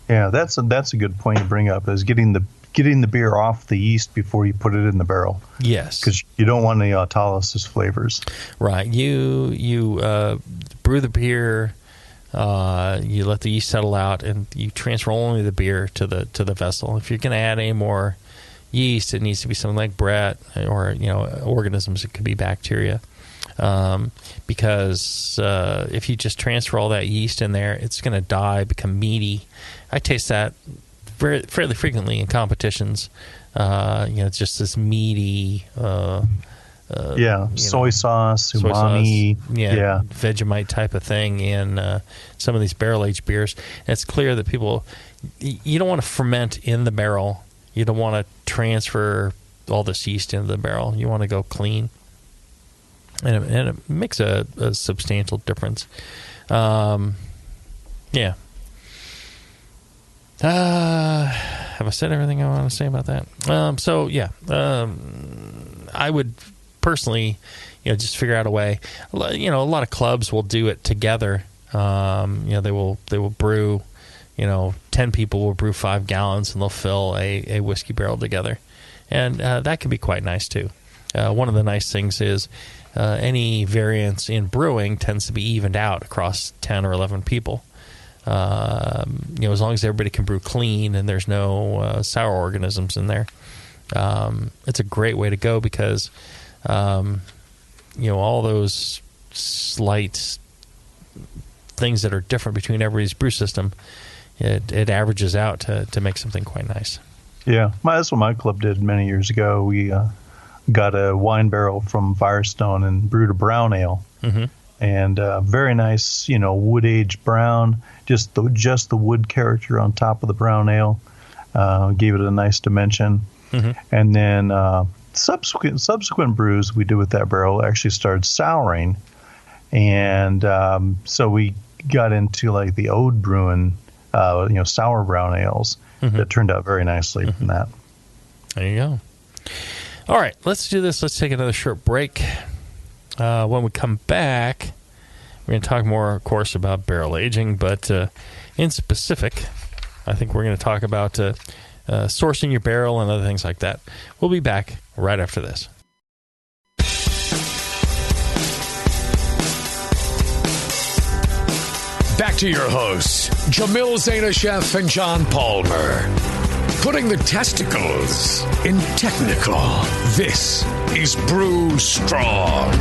That's a good point to bring up, is getting the beer off the yeast before you put it in the barrel. Yes, because you don't want any autolysis flavors. Right. You brew the beer. You let the yeast settle out, and you transfer only the beer to the vessel. If you're going to add any more yeast, it needs to be something like Brett, or organisms. It could be bacteria, because if you just transfer all that yeast in there, it's going to die, become meaty. I taste that fairly frequently in competitions. It's just this meaty. Soy sauce, umami, Vegemite type of thing in some of these barrel-aged beers. And it's clear that you don't want to ferment in the barrel. You don't want to transfer all this yeast into the barrel. You want to go clean. And it makes a substantial difference. Have I said everything I want to say about that? I would personally, just figure out a way. A lot of clubs will do it together. They will brew. 10 people will brew 5 gallons, and they'll fill a whiskey barrel together, and that can be quite nice too. One of the nice things is any variance in brewing tends to be evened out across 10 or 11 people. As long as everybody can brew clean and there's no sour organisms in there, it's a great way to go, because all those slight things that are different between everybody's brew system, it averages out to make something quite nice. Yeah, that's what my club did many years ago. We got a wine barrel from Firestone and brewed a brown ale. Mm-hmm. And very nice, wood-aged brown, just the wood character on top of the brown ale gave it a nice dimension. Mm-hmm. And then subsequent brews we did with that barrel actually started souring, and so we got into like the Ode brewing, sour brown ales that turned out very nicely from that. There you go. All right, let's do this. Let's take another short break. When we come back, we're going to talk more, of course, about barrel aging, but in specific, I think we're going to talk about sourcing your barrel and other things like that. We'll be back right after this. to your hosts, Jamil Zainasheff and John Palmer. Putting the testicles in technical. This is Brew Strong.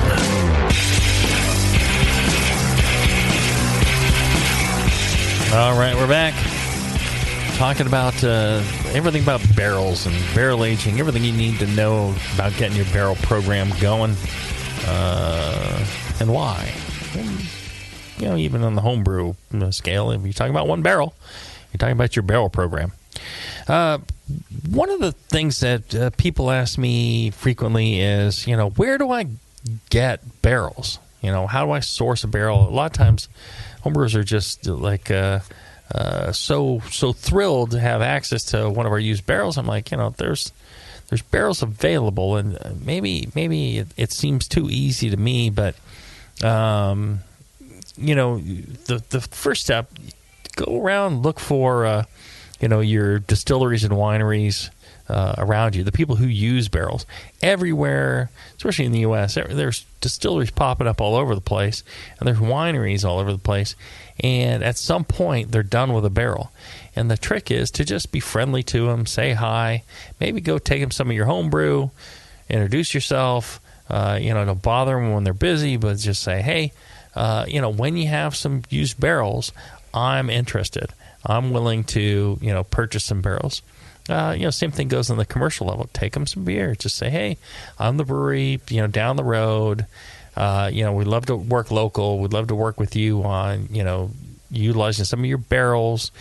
All right, we're back. Talking about everything about barrels and barrel aging, everything you need to know about getting your barrel program going, and why. And, you know, even on the homebrew scale, if you're talking about one barrel, you're talking about your barrel program. One of the things that people ask me frequently is, you know, where do I get barrels? You know, how do I source a barrel? A lot of times, homebrewers are just like so thrilled to have access to one of our used barrels. I'm like, you know, there's barrels available, and maybe it seems too easy to me, but you know, the first step, go around, look for you know, your distilleries and wineries around you, the people who use barrels everywhere, especially in the U.S. There's distilleries popping up all over the place, and there's wineries all over the place, and at some point they're done with a barrel. And the trick is to just be friendly to them, say hi, maybe go take them some of your homebrew, introduce yourself. You know, don't bother them when they're busy, but just say, hey, you know, when you have some used barrels, I'm interested. I'm willing to, you know, purchase some barrels. You know, same thing goes on the commercial level. Take them some beer. Just say, hey, I'm the brewery, you know, down the road. You know, we'd love to work local. We'd love to work with you on, you know, utilizing some of your barrels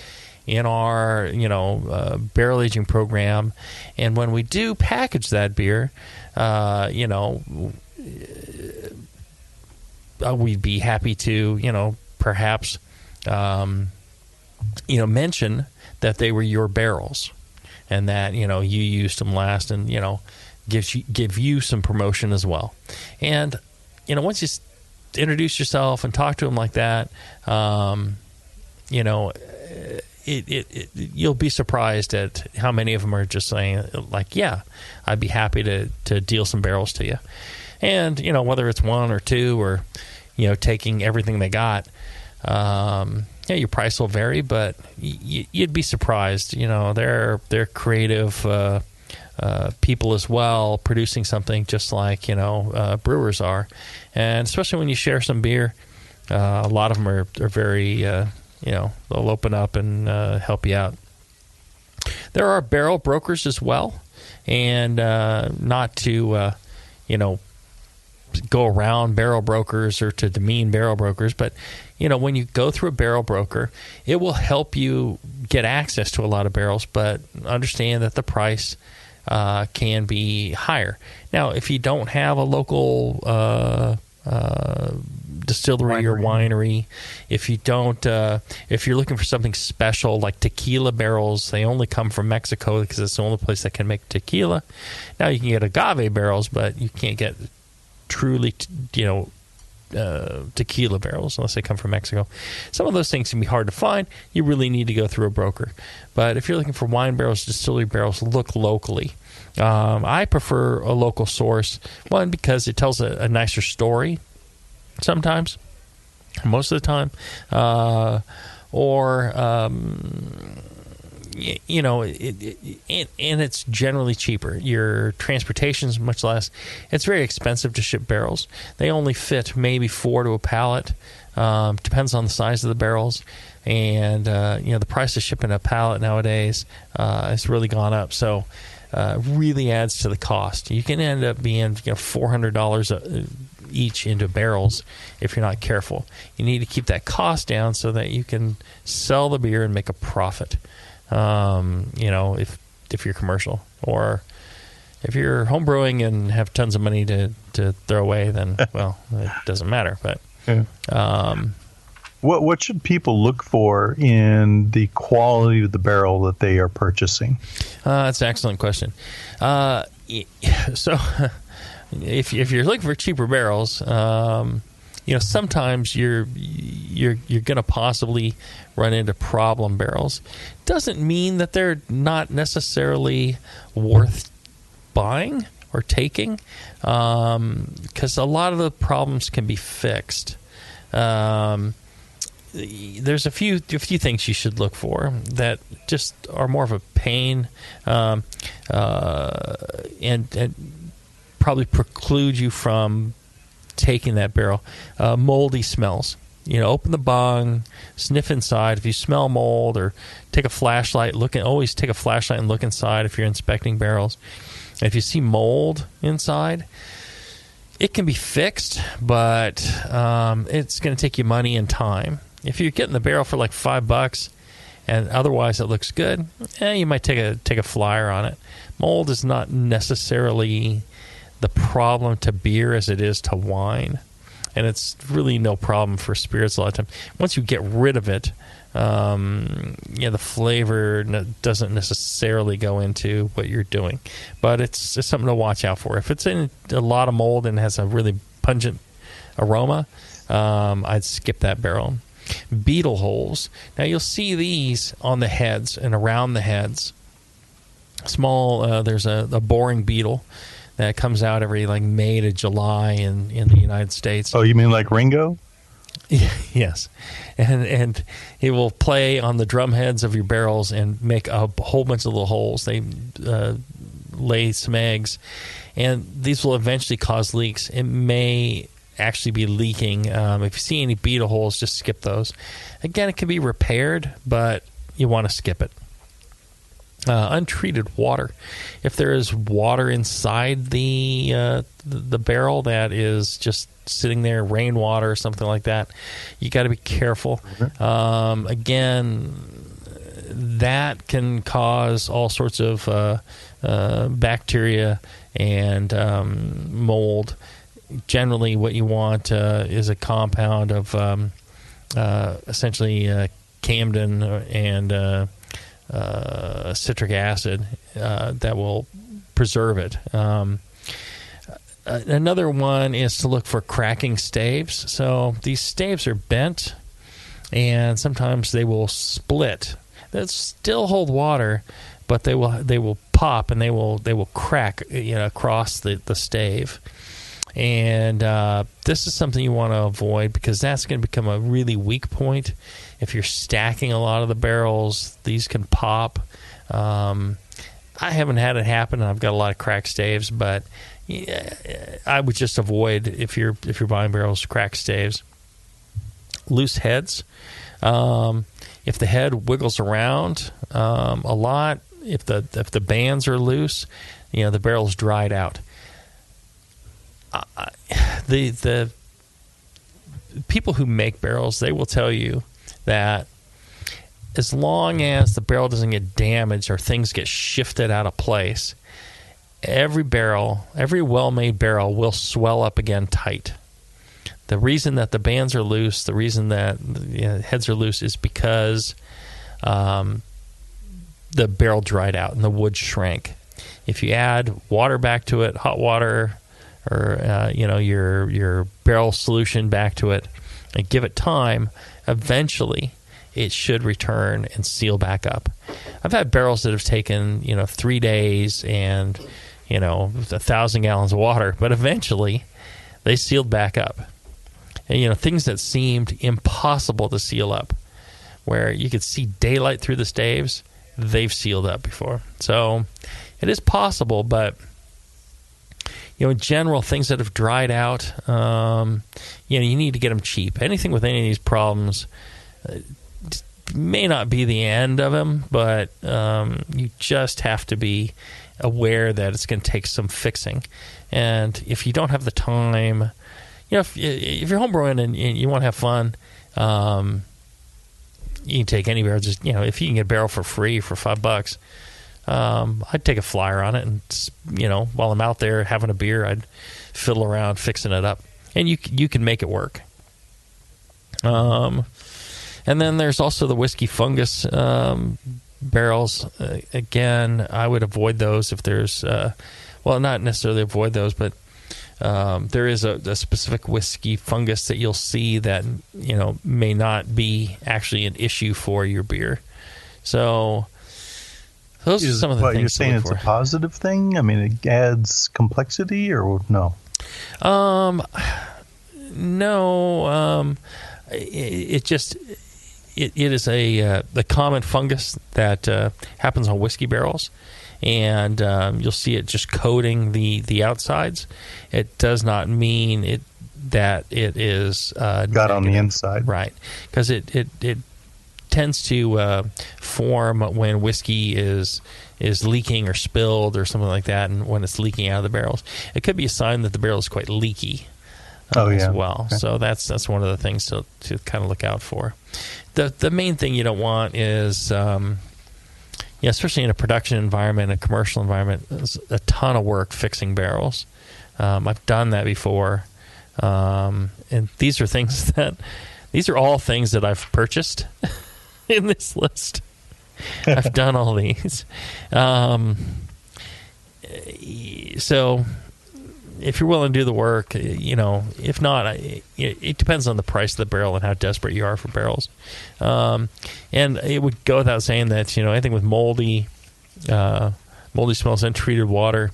in our, you know, barrel aging program. And when we do package that beer, you know, we'd be happy to, you know, perhaps, you know, mention that they were your barrels and that, you know, you used them last, and, you know, give you some promotion as well. And, you know, once you introduce yourself and talk to them like that, you know, you'll be surprised at how many of them are just saying, like, yeah, I'd be happy to deal some barrels to you. And, you know, whether it's one or two or, you know, taking everything they got, yeah, your price will vary, but you'd be surprised. You know, they're creative people as well, producing something just like, you know, brewers are. And especially when you share some beer, a lot of them are very, you know, they'll open up and help you out. There are barrel brokers as well, and not to, you know, go around barrel brokers or to demean barrel brokers, but, you know, when you go through a barrel broker, it will help you get access to a lot of barrels, but understand that the price can be higher. Now, if you don't have a local distillery or winery, if you don't, if you're looking for something special like tequila barrels, they only come from Mexico because it's the only place that can make tequila. Now you can get agave barrels, but you can't get truly, you know, tequila barrels unless they come from Mexico. Some of those things can be hard to find. You really need to go through a broker. But if you're looking for wine barrels, distillery barrels, look locally. I prefer a local source, one, because it tells a nicer story sometimes, most of the time, or you know, and it's generally cheaper. Your transportation is much less. It's very expensive to ship barrels. They only fit maybe 4 to a pallet. Depends on the size of the barrels. And, you know, the price of shipping a pallet nowadays has really gone up. So really adds to the cost. You can end up being, you know, $400 each into barrels if you're not careful. You need to keep that cost down so that you can sell the beer and make a profit. You know, if you're commercial, or if you're homebrewing and have tons of money to throw away, then, well, it doesn't matter. But what should people look for in the quality of the barrel that they are purchasing? That's an excellent question. So if you're looking for cheaper barrels, you know, sometimes you're going to possibly run into problem barrels. Doesn't mean that they're not necessarily worth buying or taking, because a lot of the problems can be fixed. there's a few things you should look for that just are more of a pain, and probably preclude you from taking that barrel. Moldy smells. Open the bung, sniff inside. If you smell mold, or take a flashlight, always take a flashlight and look inside if you're inspecting barrels. If you see mold inside, it can be fixed, but it's going to take you money and time. If you're getting the barrel for like $5 and otherwise it looks good, you might take a flyer on it. Mold is not necessarily the problem to beer as it is to wine, and it's really no problem for spirits a lot of times. Once you get rid of it, the flavor doesn't necessarily go into what you're doing, but it's just something to watch out for. If it's in a lot of mold and has a really pungent aroma, I'd skip that barrel. Beetle holes. Now you'll see these on the heads and around the heads. Small. There's a boring beetle that comes out every May to July in the United States. Oh, you mean like Ringo? Yes, and it will play on the drum heads of your barrels and make a whole bunch of little holes. They lay some eggs, and these will eventually cause leaks. It may actually be leaking. If you see any beetle holes, just skip those. Again, it can be repaired, but you want to skip it. Untreated water. If there is water inside the barrel that is just sitting there, rainwater or something like that, you got to be careful. Again, that can cause all sorts of bacteria and mold. Generally, what you want is a compound of essentially Camden and citric acid that will preserve it. Another one is to look for cracking staves. So these staves are bent, and sometimes they will split. They still hold water, but they will pop and they will crack across the stave. And this is something you want to avoid, because that's going to become a really weak point. If you're stacking a lot of the barrels, these can pop. I haven't had it happen, and I've got a lot of cracked staves, but I would just avoid, if you're buying barrels, cracked staves. Loose heads. If the head wiggles around a lot, if the bands are loose, the barrel's dried out. The people who make barrels, they will tell you that as long as the barrel doesn't get damaged or things get shifted out of place, every well-made barrel will swell up again tight. The reason that the bands are loose, the reason that the heads are loose, is because the barrel dried out and the wood shrank. If you add water back to it, hot water, or your barrel solution back to it, and give it time, eventually it should return and seal back up. I've had barrels that have taken 3 days and 1,000 gallons of water, but eventually they sealed back up. And things that seemed impossible to seal up, where you could see daylight through the staves, they've sealed up before. So it is possible, but in general, things that have dried out, you need to get them cheap. Anything with any of these problems may not be the end of them, but you just have to be aware that it's going to take some fixing. And if you don't have the time, if you're homebrewing and you want to have fun, you can take any barrel. Just if you can get a barrel for free for $5. I'd take a flyer on it, and while I'm out there having a beer, I'd fiddle around fixing it up, and you can make it work. And then there's also the whiskey fungus barrels. Again, I would avoid those if there's not necessarily avoid those, but there is a specific whiskey fungus that you'll see that may not be actually an issue for your beer. So those are some of the things. You're saying it's a positive thing? I mean, it adds complexity, or no? No. it is a common fungus that happens on whiskey barrels, and you'll see it just coating the outsides. It does not mean that it is got negative. On the inside, right? Because it tends to form when whiskey is leaking or spilled or something like that, and when it's leaking out of the barrels, it could be a sign that the barrel is quite leaky. As well. Okay. So that's one of the things to kind of look out for. The main thing you don't want is, especially in a production environment, a commercial environment, is a ton of work fixing barrels. I've done that before, and these are all things that I've purchased in this list. I've done all these. So if you're willing to do the work, if not, it depends on the price of the barrel and how desperate you are for barrels. And it would go without saying that, anything with moldy smells, untreated water,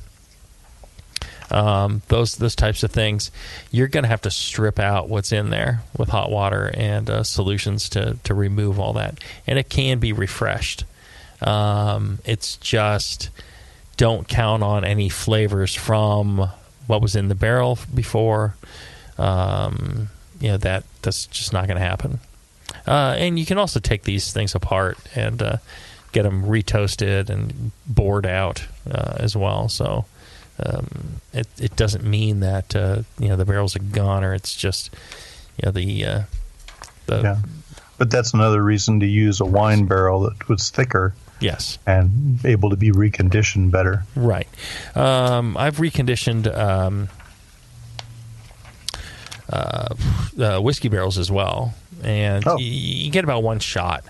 those types of things, you're going to have to strip out what's in there with hot water and solutions to remove all that. And it can be refreshed. It's just, don't count on any flavors from what was in the barrel before. That's just not going to happen. And you can also take these things apart and get them retoasted and bored out as well. So it doesn't mean that the barrel's a goner. It's just But that's another reason to use a wine barrel that was thicker. Yes. And able to be reconditioned better. Right. I've reconditioned whiskey barrels as well, and you get about one shot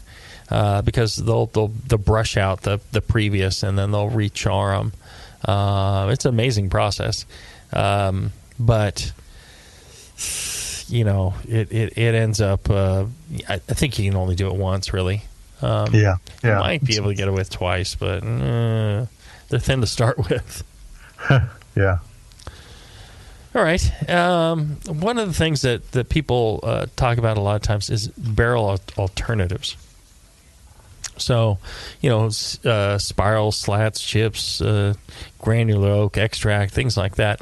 because they'll brush out the previous, and then they'll re-char them. It's an amazing process, but it ends up. I think you can only do it once, really. You might be able to get away with twice, but they're thin to start with. Yeah. All right. One of the things that people talk about a lot of times is barrel alternatives. So, spirals, slats, chips, granular oak, extract, things like that.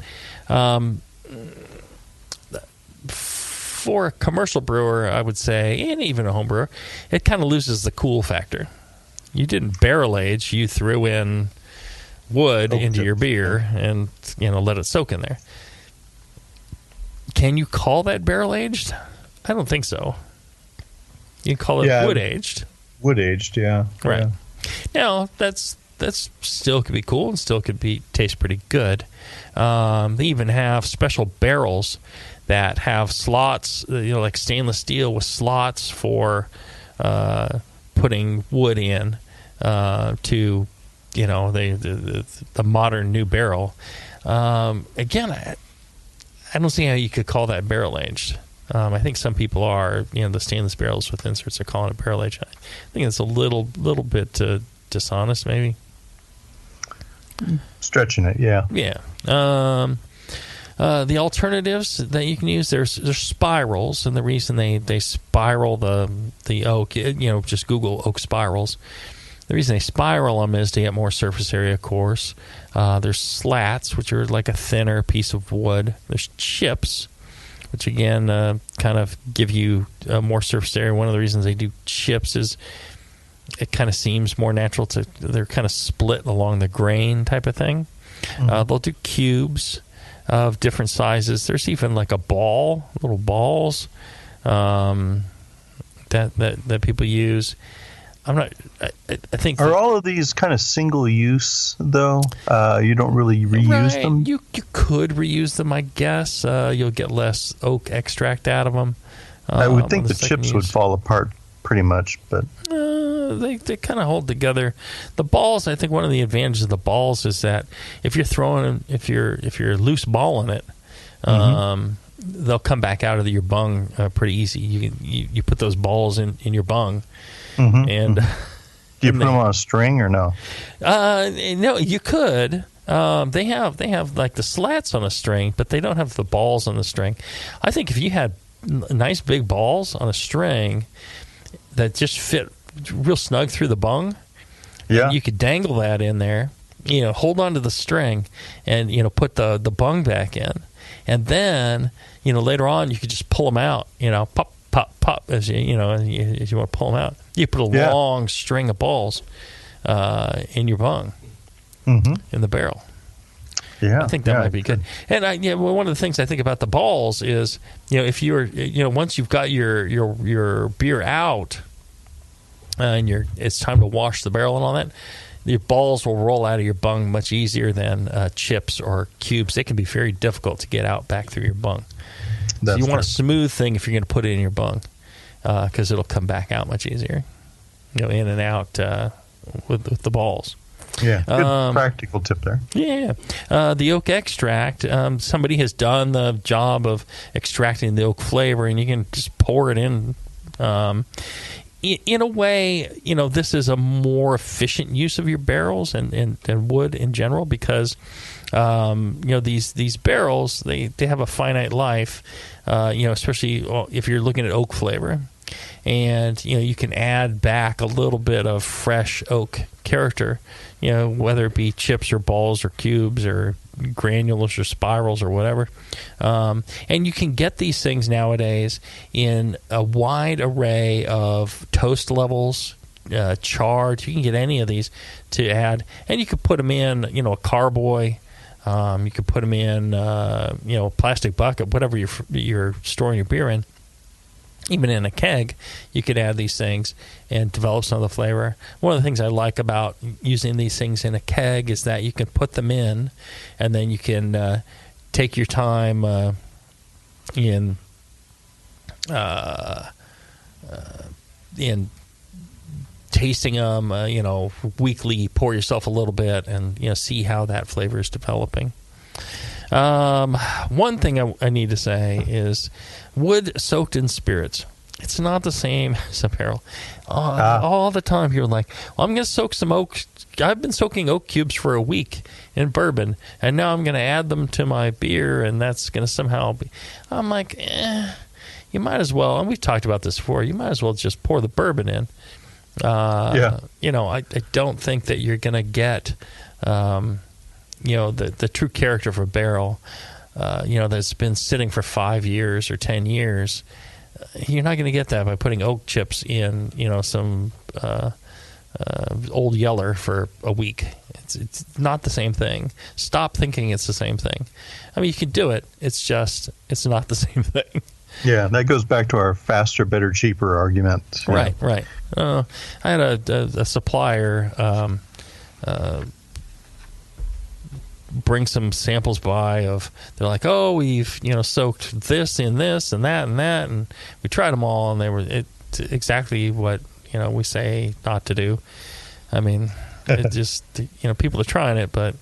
For a commercial brewer, I would say, and even a home brewer, it kind of loses the cool factor. You didn't barrel age; you threw in wood into your beer and let it soak in there. Can you call that barrel aged? I don't think so. You can call it wood aged. Wood aged, yeah. Right. Yeah. Now that's still could be cool and still could taste pretty good. They even have special barrels that have slots, like stainless steel with slots for putting wood in to, the modern new barrel. Again, I don't see how you could call that barrel aged. I think some people are, the stainless barrels with inserts are calling it barrel aged. I think it's a little bit dishonest, maybe. Stretching it, yeah. Yeah. The alternatives that you can use, there's spirals, and the reason they spiral the oak, just Google oak spirals. The reason they spiral them is to get more surface area, of course. There's slats, which are like a thinner piece of wood. There's chips, which again kind of give you more surface area. One of the reasons they do chips is it kind of seems more natural they're kind of split along the grain type of thing. Mm-hmm. They'll do cubes of different sizes. There's even like little balls that people use. I think. Are all of these kind of single use though? You don't really reuse them. You could reuse them, I guess. You'll get less oak extract out of them. I would think the chips would fall apart pretty much, but they kind of hold together. The balls, I think one of the advantages of the balls is that if you're throwing, if you're loose balling it, they'll come back out of your bung pretty easy. You put those balls in your bung. Mm-hmm. And do you put them on a string or no? No, you could. They have like the slats on a string, but they don't have the balls on the string. I think if you had nice big balls on a string that just fit real snug through the bung. Yeah. And you could dangle that in there, hold on to the string and, put the bung back in. And then, later on you could just pull them out, pop, pop, pop, as you want to pull them out. You put a long string of balls in your bung, in the barrel. Yeah, I think that might be good. And one of the things I think about the balls is, if you're, once you've got your beer out, and it's time to wash the barrel and all that, your balls will roll out of your bung much easier than chips or cubes. They can be very difficult to get out back through your bung. So you want a smooth thing if you're going to put it in your bung, because it'll come back out much easier, in and out with the balls. Yeah, good practical tip there. Yeah. The oak extract, somebody has done the job of extracting the oak flavor, and you can just pour it in. In a way, this is a more efficient use of your barrels and wood in general, because these barrels, they have a finite life, especially if you're looking at oak flavor. And, you can add back a little bit of fresh oak character, whether it be chips or balls or cubes or granules or spirals or whatever. And you can get these things nowadays in a wide array of toast levels, charred. You can get any of these to add. And you could put them in, a carboy. You could put them in, a plastic bucket, whatever you're storing your beer in. Even in a keg, you could add these things and develop some of the flavor. One of the things I like about using these things in a keg is that you can put them in, and then you can take your time in tasting them. Weekly, pour yourself a little bit and see how that flavor is developing. One thing I need to say is wood soaked in spirits. It's not the same as a barrel. All the time you're like, well, I'm going to soak some oak. I've been soaking oak cubes for a week in bourbon, and now I'm going to add them to my beer, and that's going to somehow be. I'm like, you might as well, and we've talked about this before, you might as well just pour the bourbon in. I don't think that you're going to get the true character of a barrel, that's been sitting for 5 years or 10 years. You're not going to get that by putting oak chips in, some Old Yeller for a week. It's not the same thing. Stop thinking it's the same thing. I mean, you can do it. It's not the same thing. Yeah, that goes back to our faster, better, cheaper argument. Right. I had a supplier bring some samples by of, they're like, oh, we've soaked this in this and that, and we tried them all, and they were exactly what we say not to do. I mean, it just people are trying it, but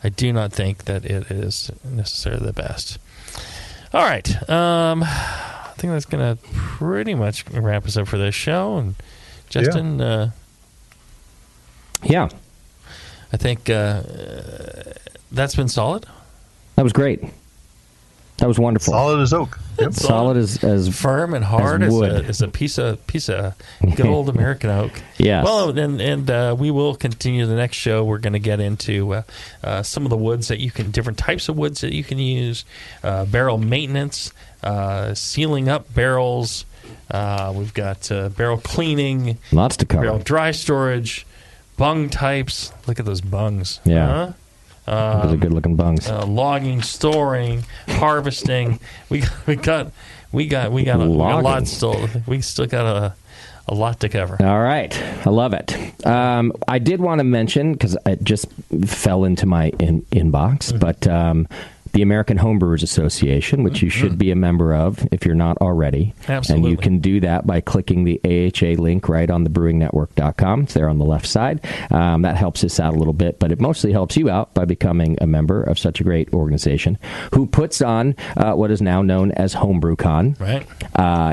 I do not think that it is necessarily the best. All right, I think that's going to pretty much wrap us up for this show. And Justin, I think that's been solid. That was great. That was wonderful. Solid as oak. Yep. Solid as firm and hard as a piece of good old American oak. Yes. Well, and we will continue the next show. We're going to get into some of the woods that different types of woods that you can use, barrel maintenance, sealing up barrels. We've got barrel cleaning. Lots to cover. Barrel dry storage, bung types. Look at those bungs. Yeah. Those are good-looking bungs. Logging, storing, harvesting. We got a lot still. We still got a lot to cover. All right, I love it. I did want to mention, because it just fell into my inbox, but the American Homebrewers Association, which you should be a member of if you're not already. Absolutely. And you can do that by clicking the AHA link right on thebrewingnetwork.com. It's there on the left side. That helps us out a little bit, but it mostly helps you out by becoming a member of such a great organization who puts on what is now known as HomebrewCon. Right.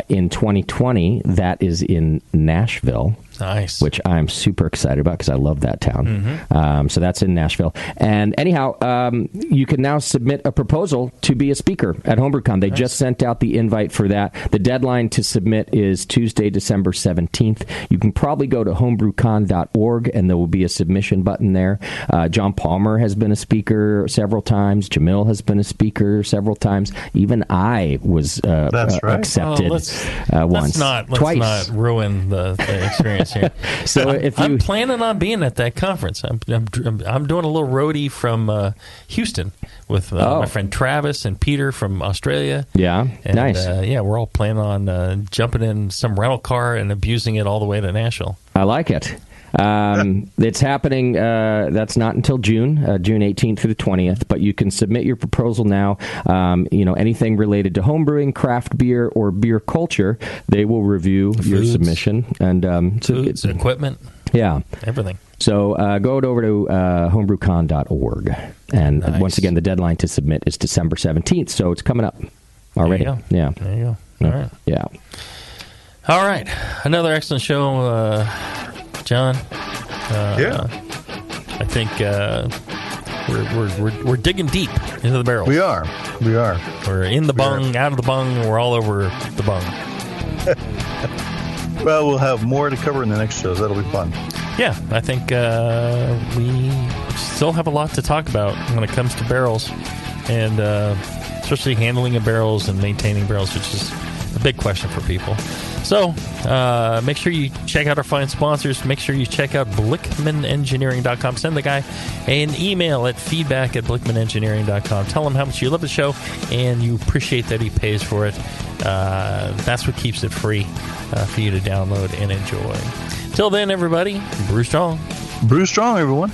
In 2020, that is in Nashville. Nice. Which I'm super excited about because I love that town. So that's in Nashville. And anyhow, you can now submit a proposal to be a speaker at HomebrewCon. They just sent out the invite for that. The deadline to submit is Tuesday, December 17th. You can probably go to homebrewcon.org, and there will be a submission button there. John Palmer has been a speaker several times. Jamil has been a speaker several times. Even I was accepted once. Let's not ruin the experience here. So I'm planning on being at that conference. I'm doing a little roadie from Houston with my friend Travis and Peter from Australia. Yeah, and, nice. We're all planning on jumping in some rental car and abusing it all the way to Nashville. I like it. It's happening. That's not until June 18th through the 20th. But you can submit your proposal now. Anything related to homebrewing, craft beer, or beer culture, they will review your submission and foods, equipment. Yeah, everything. So go over to homebrewcon.org, and once again, the deadline to submit is December 17th. So it's coming up already. There you go. Yeah, there you go. All right. Yeah. All right. Another excellent show. John, I think we're digging deep into the barrels. We are. We're in the bung, out of the bung. We're all over the bung. Well, we'll have more to cover in the next shows. That'll be fun. Yeah, I think we still have a lot to talk about when it comes to barrels, and especially handling of barrels and maintaining barrels, which is a big question for people. So make sure you check out our fine sponsors. Make sure you check out BlickmanEngineering.com. Send the guy an email at feedback@BlickmanEngineering.com. Tell him how much you love the show and you appreciate that he pays for it. That's what keeps it free for you to download and enjoy. Till then, everybody, brew strong. Brew strong, everyone.